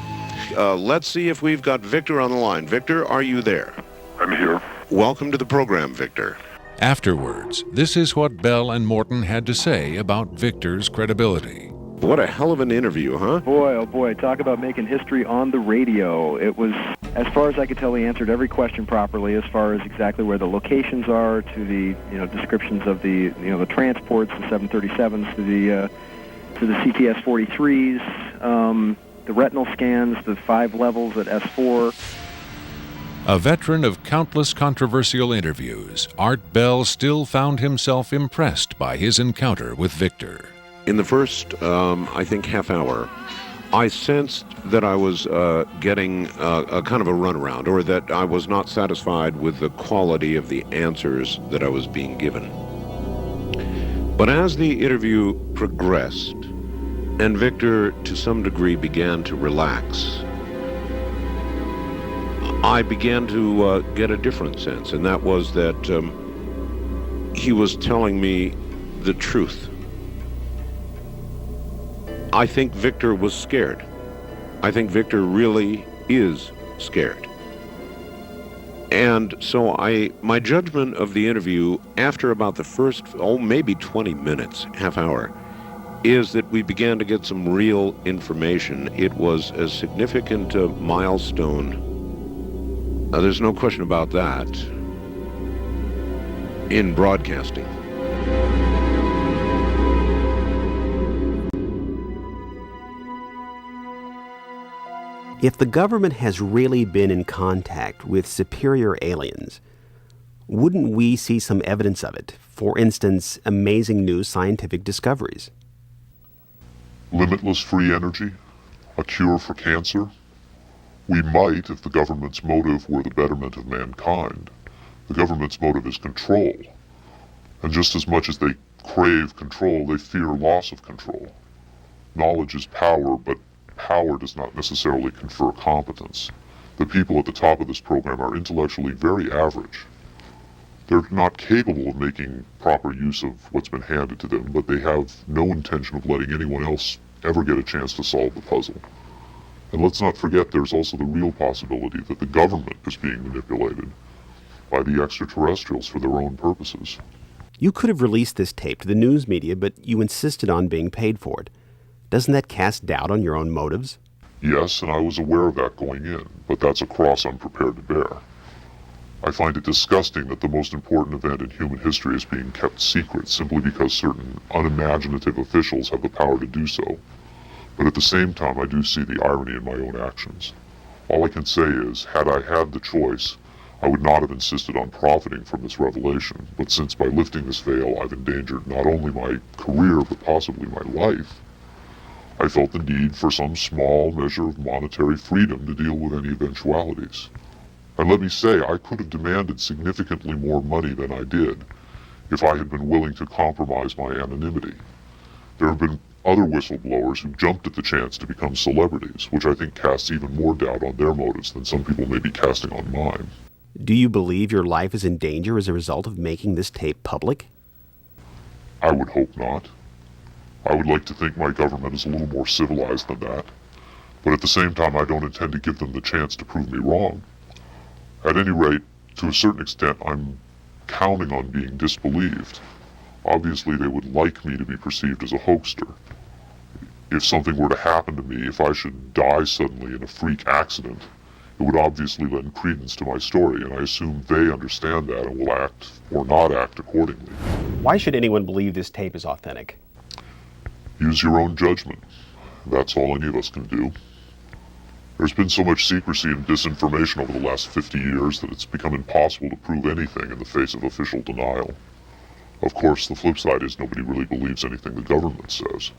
Let's see if we've got Victor on the line. Victor, are you there? I'm here. Welcome to the program, Victor. Afterwards, this is what Bell and Morton had to say about Victor's credibility. What a hell of an interview, huh? Boy, oh boy, talk about making history on the radio. It was, as far as I could tell, he answered every question properly as far as exactly where the locations are, to the, descriptions of the, the transports, the 737s, to the CTS-43s, the retinal scans, the 5 levels at S4. A veteran of countless controversial interviews, Art Bell still found himself impressed by his encounter with Victor. In the first, I think, half hour, I sensed that I was getting a kind of a runaround, or that I was not satisfied with the quality of the answers that I was being given. But as the interview progressed, and Victor, to some degree, began to relax, I began to get a different sense, and that was that he was telling me the truth. I think Victor was scared. I think Victor really is scared. And so my judgment of the interview after about the first, maybe 20 minutes, half hour, is that we began to get some real information. It was a significant milestone. There's no question about that in broadcasting. If the government has really been in contact with superior aliens, wouldn't we see some evidence of it? For instance, amazing new scientific discoveries. Limitless free energy? A cure for cancer? We might if the government's motive were the betterment of mankind. The government's motive is control. And just as much as they crave control, they fear loss of control. Knowledge is power, but power does not necessarily confer competence. The people at the top of this program are intellectually very average. They're not capable of making proper use of what's been handed to them, but they have no intention of letting anyone else ever get a chance to solve the puzzle. And let's not forget there's also the real possibility that the government is being manipulated by the extraterrestrials for their own purposes. You could have released this tape to the news media, but you insisted on being paid for it. Doesn't that cast doubt on your own motives? Yes, and I was aware of that going in, but that's a cross I'm prepared to bear. I find it disgusting that the most important event in human history is being kept secret simply because certain unimaginative officials have the power to do so. But at the same time, I do see the irony in my own actions. All I can say is, had I had the choice, I would not have insisted on profiting from this revelation, but since by lifting this veil I've endangered not only my career, but possibly my life, I felt the need for some small measure of monetary freedom to deal with any eventualities. And let me say, I could have demanded significantly more money than I did if I had been willing to compromise my anonymity. There have been other whistleblowers who jumped at the chance to become celebrities, which I think casts even more doubt on their motives than some people may be casting on mine. Do you believe your life is in danger as a result of making this tape public? I would hope not. I would like to think my government is a little more civilized than that, but at the same time I don't intend to give them the chance to prove me wrong. At any rate, to a certain extent, I'm counting on being disbelieved. Obviously, they would like me to be perceived as a hoaxer. If something were to happen to me, if I should die suddenly in a freak accident, it would obviously lend credence to my story, and I assume they understand that and will act or not act accordingly. Why should anyone believe this tape is authentic? Use your own judgment. That's all any of us can do. There's been so much secrecy and disinformation over the last 50 years that it's become impossible to prove anything in the face of official denial. Of course, the flip side is nobody really believes anything the government says.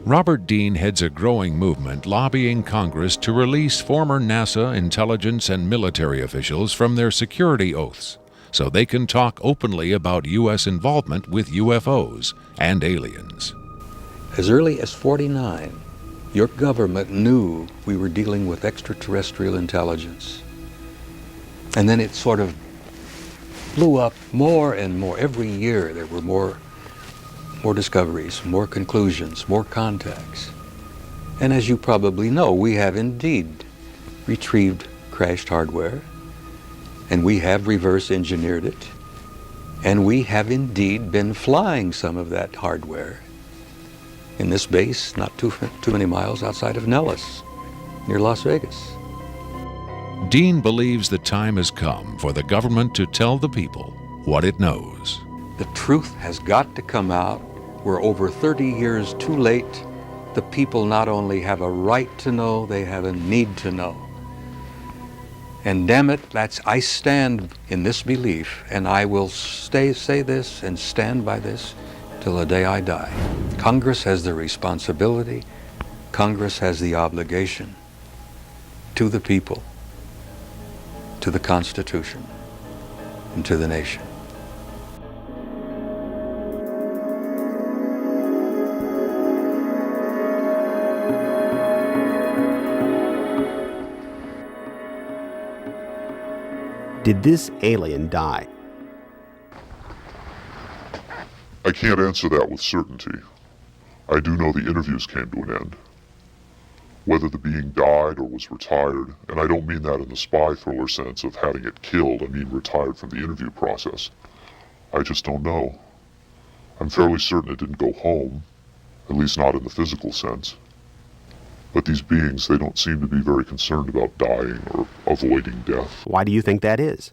Robert Dean heads a growing movement lobbying Congress to release former NASA intelligence and military officials from their security oaths so they can talk openly about U.S. involvement with UFOs and aliens. As early as '49, your government knew we were dealing with extraterrestrial intelligence. And then it sort of blew up more and more. Every year there were more discoveries, more conclusions, more contacts. And as you probably know, we have indeed retrieved crashed hardware, and we have reverse engineered it, and we have indeed been flying some of that hardware in this base not too many miles outside of Nellis, near Las Vegas. Dean believes the time has come for the government to tell the people what it knows. The truth has got to come out. We're over 30 years too late. The people not only have a right to know, they have a need to know. And damn it, I stand in this belief, and I will say this and stand by this till the day I die. Congress has the responsibility, Congress has the obligation to the people, to the Constitution, and to the nation. Did this alien die? I can't answer that with certainty. I do know the interviews came to an end. Whether the being died or was retired, and I don't mean that in the spy thriller sense of having it killed, I mean retired from the interview process. I just don't know. I'm fairly certain it didn't go home, at least not in the physical sense. But these beings, they don't seem to be very concerned about dying or avoiding death. Why do you think that is?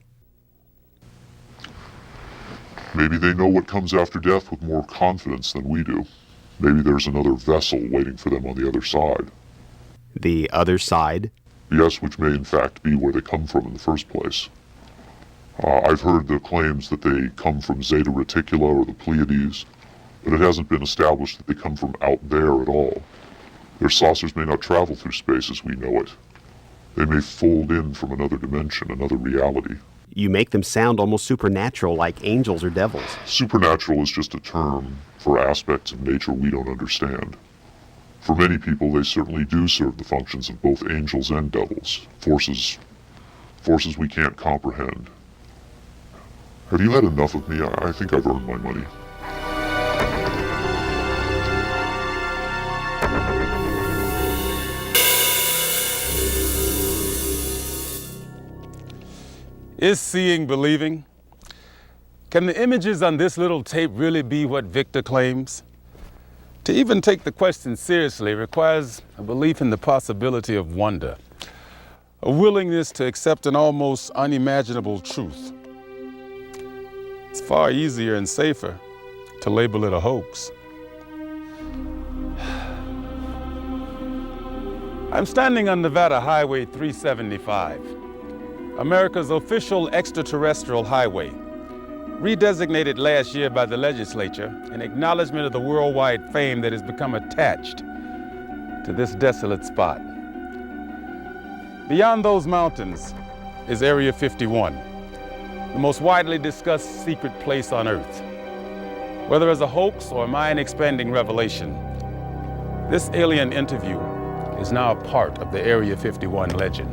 Maybe they know what comes after death with more confidence than we do. Maybe there's another vessel waiting for them on the other side. The other side? Yes, which may in fact be where they come from in the first place. I've heard the claims that they come from Zeta Reticula or the Pleiades, but it hasn't been established that they come from out there at all. Their saucers may not travel through space as we know it. They may fold in from another dimension, another reality. You make them sound almost supernatural, like angels or devils. Supernatural is just a term for aspects of nature we don't understand. For many people, they certainly do serve the functions of both angels and devils, forces we can't comprehend. Have you had enough of me? I think I've earned my money. Is seeing believing? Can the images on this little tape really be what Victor claims? To even take the question seriously requires a belief in the possibility of wonder, a willingness to accept an almost unimaginable truth. It's far easier and safer to label it a hoax. I'm standing on Nevada Highway 375, America's official extraterrestrial highway, redesignated last year by the legislature in acknowledgement of the worldwide fame that has become attached to this desolate spot. Beyond those mountains is Area 51, the most widely discussed secret place on Earth. Whether as a hoax or a mind-expanding revelation, this alien interview is now a part of the Area 51 legend.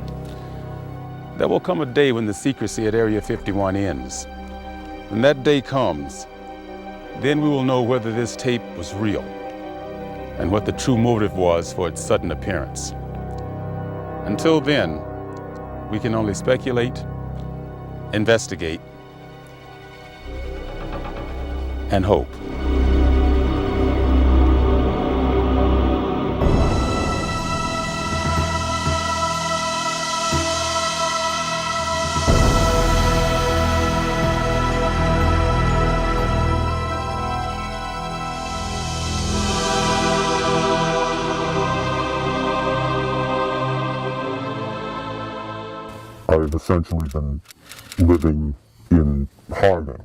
There will come a day when the secrecy at Area 51 ends. When that day comes, then we will know whether this tape was real and what the true motive was for its sudden appearance. Until then, we can only speculate, investigate, and hope. I've essentially been living in hiding.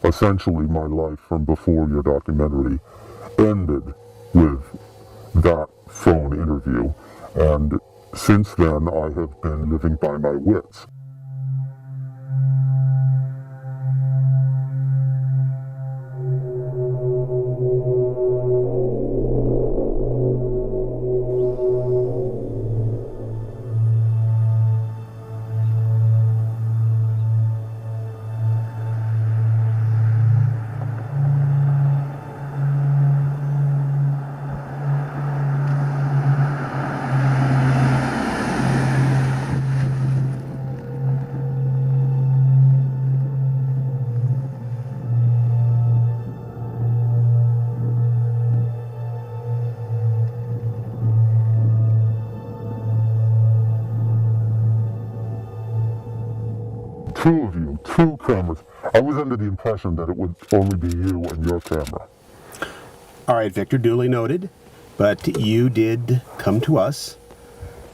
Essentially, my life from before your documentary ended with that phone interview, and since then I have been living by my wits. two of you, two cameras. I was under the impression that it would only be you and your camera. All right, Victor, duly noted. But you did come to us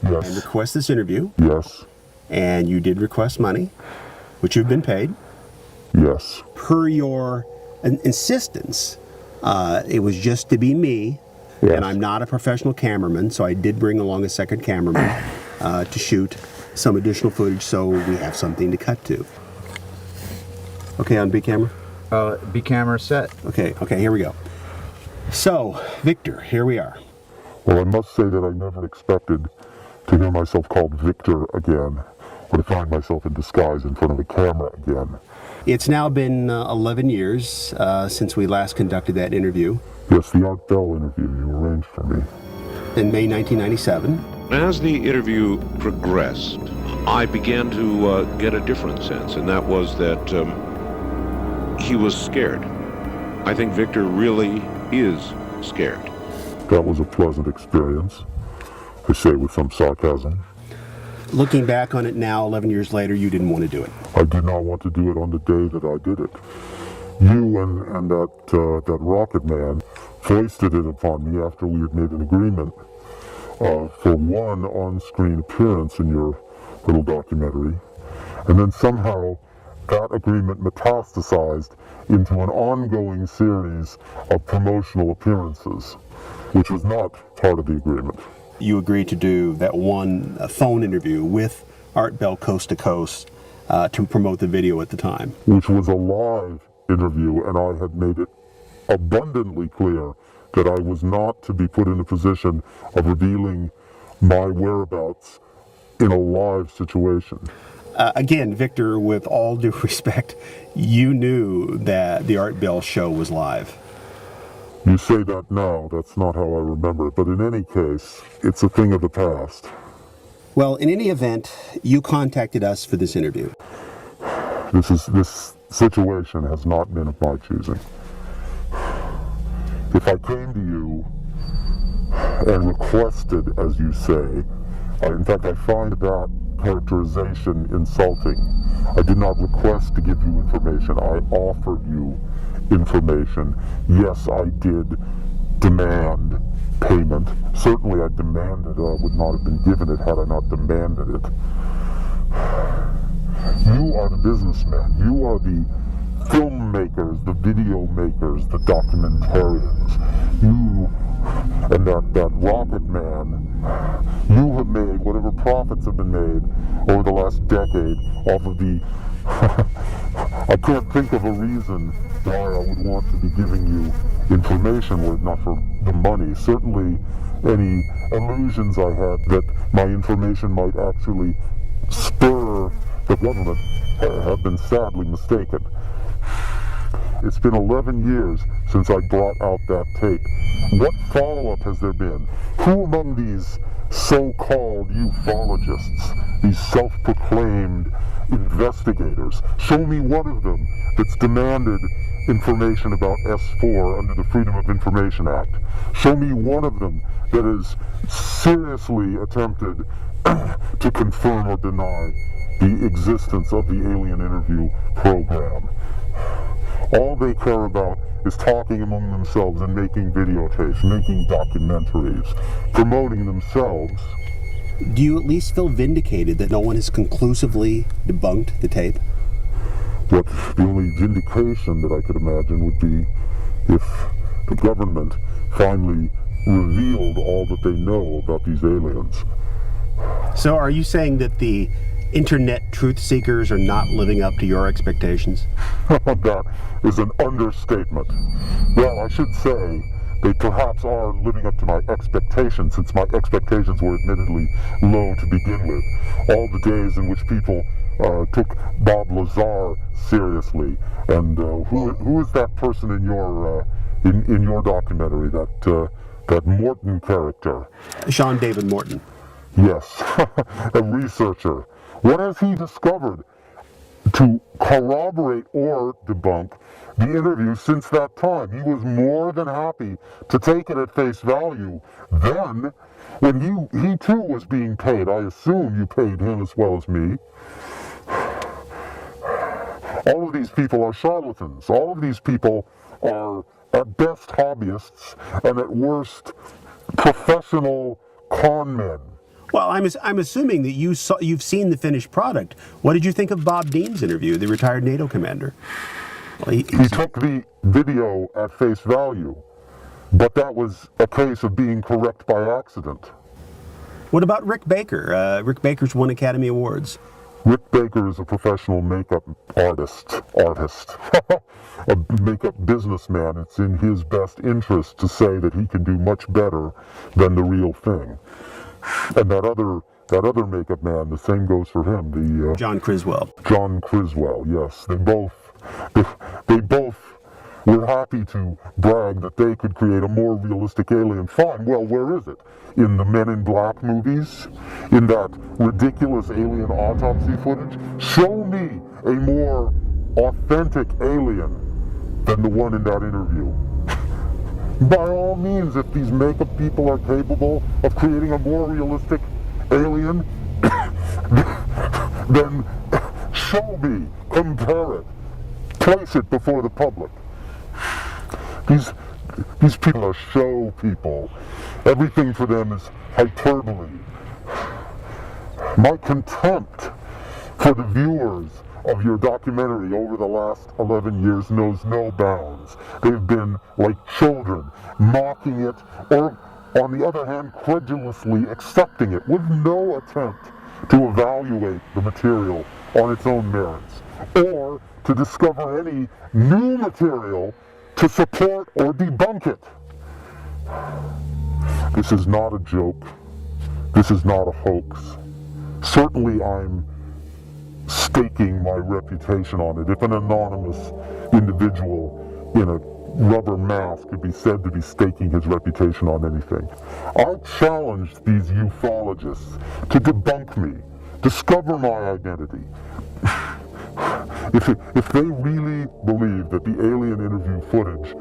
yes. and request this interview. Yes. And you did request money, which you've been paid. Yes. Per your insistence, it was just to be me. Yes. And I'm not a professional cameraman, so I did bring along a second cameraman to shoot some additional footage so we have something to cut to. Okay, on B camera? B camera set. Okay, here we go. So, Victor, here we are. Well, I must say that I never expected to hear myself called Victor again, or to find myself in disguise in front of a camera again. It's now been 11 years since we last conducted that interview. Yes, the Art Bell interview you arranged for me. In May 1997. As the interview progressed, I began to get a different sense, and that was that he was scared. I think Victor really is scared. That was a pleasant experience, I say with some sarcasm. Looking back on it now, 11 years later, you didn't want to do it. I did not want to do it on the day that I did it. You and that rocket man foisted it upon me after we had made an agreement for one on-screen appearance in your little documentary, and then somehow that agreement metastasized into an ongoing series of promotional appearances, which was not part of the agreement. You agreed to do that one phone interview with Art Bell Coast to Coast to promote the video at the time. Which was a live interview, and I had made it abundantly clear that I was not to be put in a position of revealing my whereabouts in a live situation. Again, Victor, with all due respect, you knew that the Art Bell show was live. You say that now, that's not how I remember it, but in any case, it's a thing of the past. Well, in any event, you contacted us for this interview. This situation has not been of my choosing. If I came to you and requested, as you say, in fact, I find that characterization insulting. I did not request to give you information. I offered you information. Yes, I did demand payment. Certainly I demanded it. I would not have been given it had I not demanded it. You are the businessmen. You are the filmmakers, the video makers, the documentarians. You and that rocket man, you have made whatever profits have been made over the last decade off of the... I can't think of a reason why I would want to be giving you information were it not for the money. Certainly any illusions I had that my information might actually spur the government have been sadly mistaken. It's been 11 years since I brought out that tape. What follow-up has there been? Who among these so-called ufologists, these self-proclaimed investigators, show me one of them that's demanded information about S4 under the Freedom of Information Act. Show me one of them that has seriously attempted to confirm or deny the existence of the alien interview program. All they care about is talking among themselves and making videotapes, making documentaries, promoting themselves. Do you at least feel vindicated that no one has conclusively debunked the tape? What the only vindication that I could imagine would be if the government finally revealed all that they know about these aliens. So are you saying that the internet truth seekers are not living up to your expectations? That is an understatement. Well, I should say they perhaps are living up to my expectations, since my expectations were admittedly low to begin with. All the days in which people took Bob Lazar seriously, and who is that person in your documentary, that Morton character? Sean David Morton. Yes, a researcher. What has he discovered to corroborate or debunk the interview since that time? He was more than happy to take it at face value. Then, when he too was being paid, I assume you paid him as well as me. All of these people are charlatans. All of these people are at best hobbyists and at worst professional con men. Well, I'm assuming that you've seen the finished product. What did you think of Bob Dean's interview, the retired NATO commander? Well, he took the video at face value, but that was a case of being correct by accident. What about Rick Baker? Rick Baker's won Academy Awards. Rick Baker is a professional makeup artist, a makeup businessman. It's in his best interest to say that he can do much better than the real thing. And that other makeup man, the same goes for him. The John Criswell. John Criswell, yes. They both were happy to brag that they could create a more realistic alien. Fine. Well, where is it? In the Men in Black movies? In that ridiculous alien autopsy footage? Show me a more authentic alien than the one in that interview. By all means, if these makeup people are capable of creating a more realistic alien, then show me, compare it, place it before the public. These people are show people. Everything for them is hyperbole. My contempt for the viewers of your documentary over the last 11 years knows no bounds. They've been like children, mocking it, or on the other hand, credulously accepting it with no attempt to evaluate the material on its own merits, or to discover any new material to support or debunk it. This is not a joke. This is not a hoax. Certainly I'm staking my reputation on it. If an anonymous individual in a rubber mask could be said to be staking his reputation on anything, I challenge these ufologists to debunk me, discover my identity. If they really believe that the alien interview footage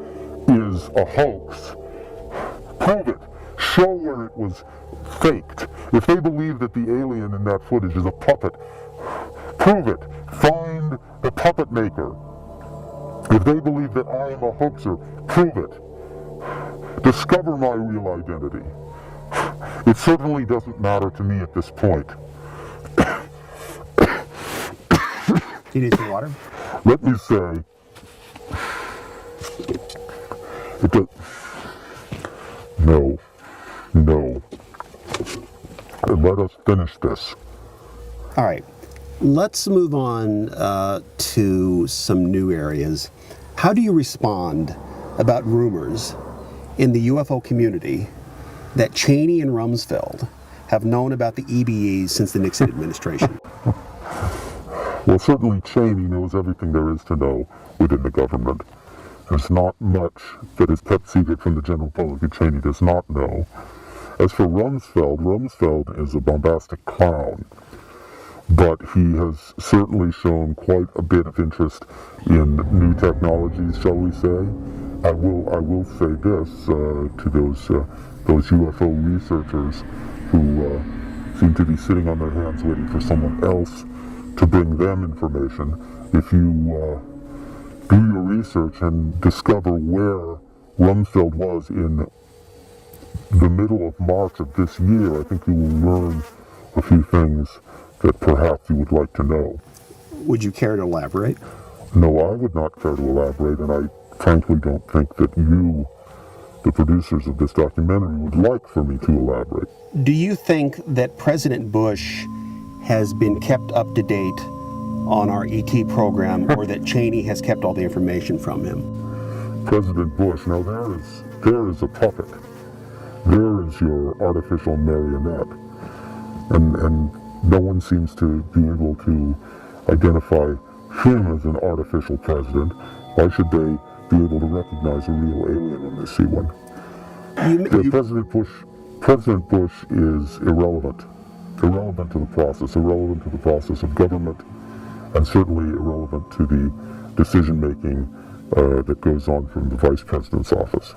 is a hoax, prove it. Show where it was faked. If they believe that the alien in that footage is a puppet, prove it. Find the puppet maker. If they believe that I am a hoaxer, prove it. Discover my real identity. It certainly doesn't matter to me at this point. Do you need some water? Let me say, no. And let us finish this. All right. Let's move on to some new areas. How do you respond about rumors in the UFO community that Cheney and Rumsfeld have known about the EBEs since the Nixon administration? Well, certainly Cheney knows everything there is to know within the government. There's not much that is kept secret from the general public that Cheney does not know. As for Rumsfeld is a bombastic clown, but he has certainly shown quite a bit of interest in new technologies, shall we say. I will say this to those UFO researchers who seem to be sitting on their hands waiting for someone else to bring them information. If you do your research and discover where Rumsfeld was in the middle of March of this year, I think you will learn a few things that perhaps you would like to know. Would you care to elaborate? No, I would not care to elaborate, and I frankly don't think that you, the producers of this documentary, would like for me to elaborate. Do you think that President Bush has been kept up to date on our ET program, or that Cheney has kept all the information from him? President Bush, now there is a puppet. There is your artificial marionette. And no one seems to be able to identify him as an artificial president. Why should they be able to recognize a real alien when they see one? President Bush is irrelevant to the process of government, and certainly irrelevant to the decision-making that goes on from the Vice President's office.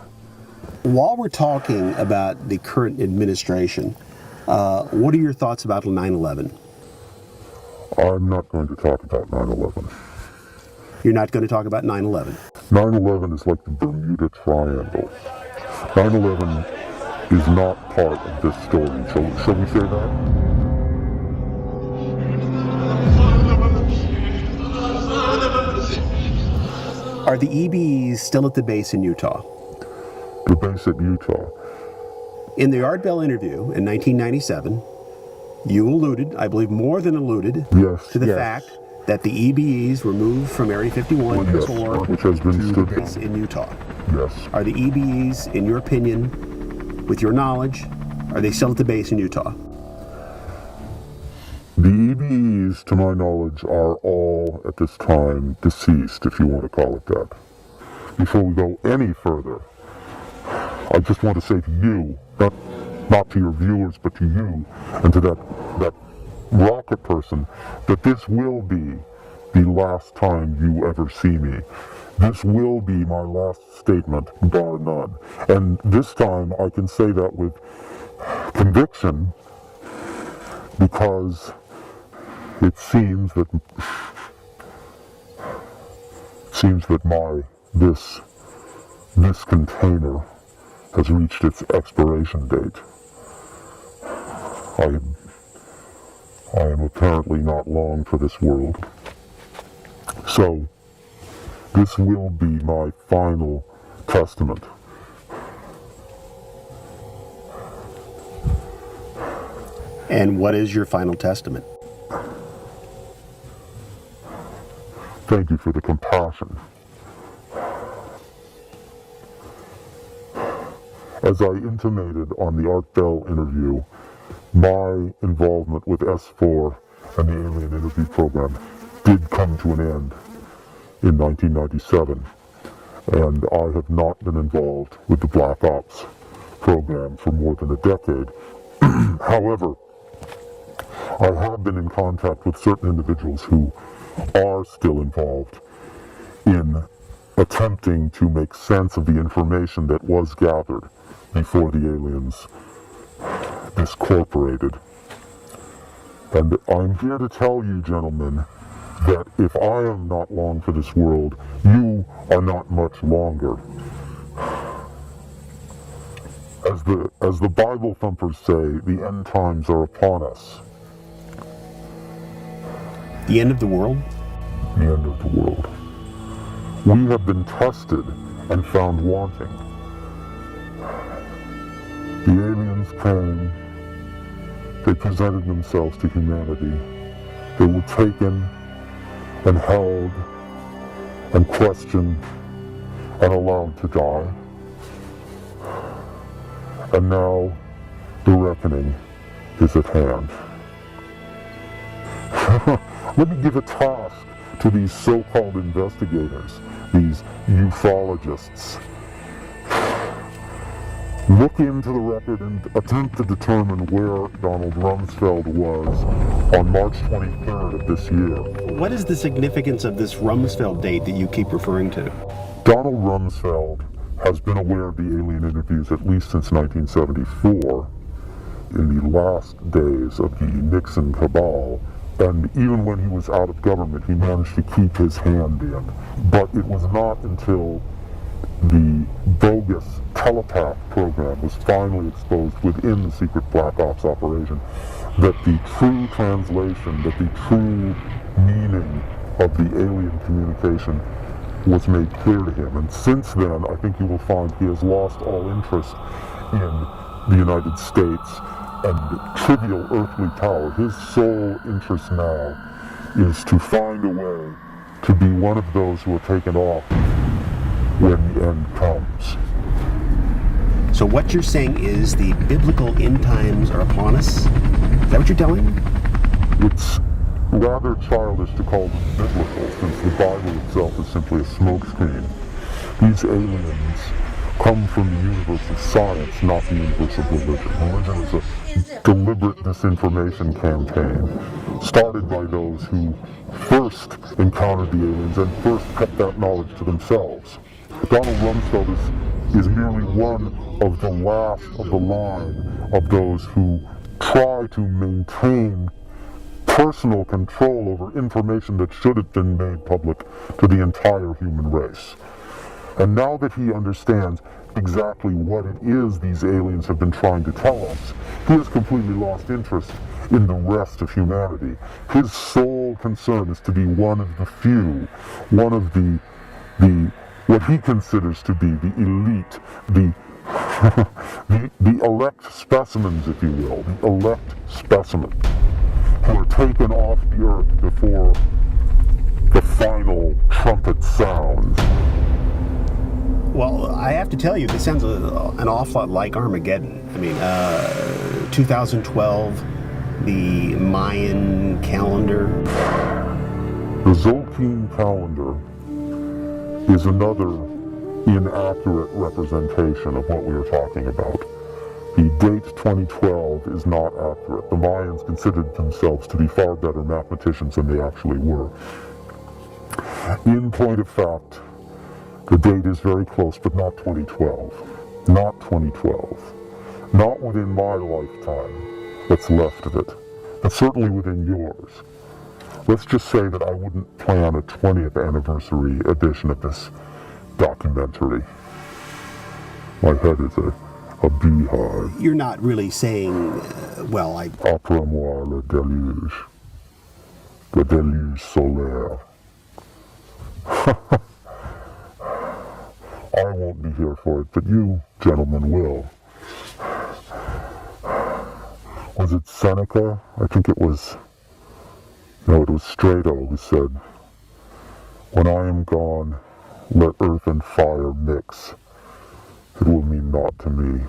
While we're talking about the current administration, what are your thoughts about 9/11? I'm not going to talk about 9/11. You're not going to talk about 9/11. 9/11 is like the Bermuda Triangle. 9/11 is not part of this story. Shall we say that? Are the EBEs still at the base in Utah? The base at Utah. In the Art Bell interview in 1997, you alluded, I believe more than alluded, to the fact that the EBEs were moved from Area 51 which has been to the base in Utah. Yes. Are the EBEs, in your opinion, with your knowledge, are they still at the base in Utah? The EBEs, to my knowledge, are all, at this time, deceased, if you want to call it that. Before we go any further, I just want to say to you, not to your viewers, but to you, and to that rocket person, that this will be the last time you ever see me. This will be my last statement, bar none. And this time I can say that with conviction, because it seems that this container has reached its expiration date. I am apparently not long for this world. So, this will be my final testament. And what is your final testament? Thank you for the compassion. As I intimated on the Art Bell interview, my involvement with S4 and the Alien Interview Program did come to an end in 1997, and I have not been involved with the Black Ops program for more than a decade. However, I have been in contact with certain individuals who are still involved in attempting to make sense of the information that was gathered before the aliens discorporated. And I'm here to tell you, gentlemen, that if I am not long for this world, you are not much longer. As the Bible thumpers say, the end times are upon us. The end of the world? The end of the world. We have been tested and found wanting. The aliens came, they presented themselves to humanity. They were taken and held and questioned and allowed to die. And now the reckoning is at hand. Let me give a task to these so-called investigators, these ufologists. Look into the record and attempt to determine where Donald Rumsfeld was on March 23rd of this year. What is the significance of this Rumsfeld date that you keep referring to? Donald Rumsfeld has been aware of the alien interviews at least since 1974, in the last days of the Nixon cabal. And even when he was out of government, he managed to keep his hand in. But it was not until the bogus telepath program was finally exposed within the secret Black Ops operation that the true translation, that the true meaning of the alien communication was made clear to him. And since then, I think you will find he has lost all interest in the United States and trivial earthly power. His sole interest now is to find a way to be one of those who are taken off when the end comes. So what you're saying is the biblical end times are upon us? Is that what you're telling me? It's rather childish to call them biblical, since the Bible itself is simply a smokescreen. These aliens come from the universe of science, not the universe of religion. Religion is a deliberate disinformation campaign started by those who first encountered the aliens and first kept that knowledge to themselves. Donald Rumsfeld is merely one of the last of the line of those who try to maintain personal control over information that should have been made public to the entire human race. And now that he understands exactly what it is these aliens have been trying to tell us, he has completely lost interest in the rest of humanity. His sole concern is to be one of the few, one of the what he considers to be the elite, the elect specimens, if you will, the elect specimen, who are taken off the earth before the final trumpet sounds. Well, I have to tell you, this sounds an awful lot like Armageddon. I mean, 2012, the Mayan calendar. The Zolkeen calendar is another inaccurate representation of what we are talking about. The date 2012 is not accurate. The Mayans considered themselves to be far better mathematicians than they actually were. In point of fact, the date is very close, but not 2012. Not 2012. Not within my lifetime that's left of it, but certainly within yours. Let's just say that I wouldn't plan a 20th anniversary edition of this documentary. My head is a beehive. You're not really saying, well, I... Après moi le déluge solaire. I won't be here for it, but you, gentlemen, will. Was it Seneca? I think it was... No, it was Strato who said, "When I am gone, let earth and fire mix. It will mean naught to me.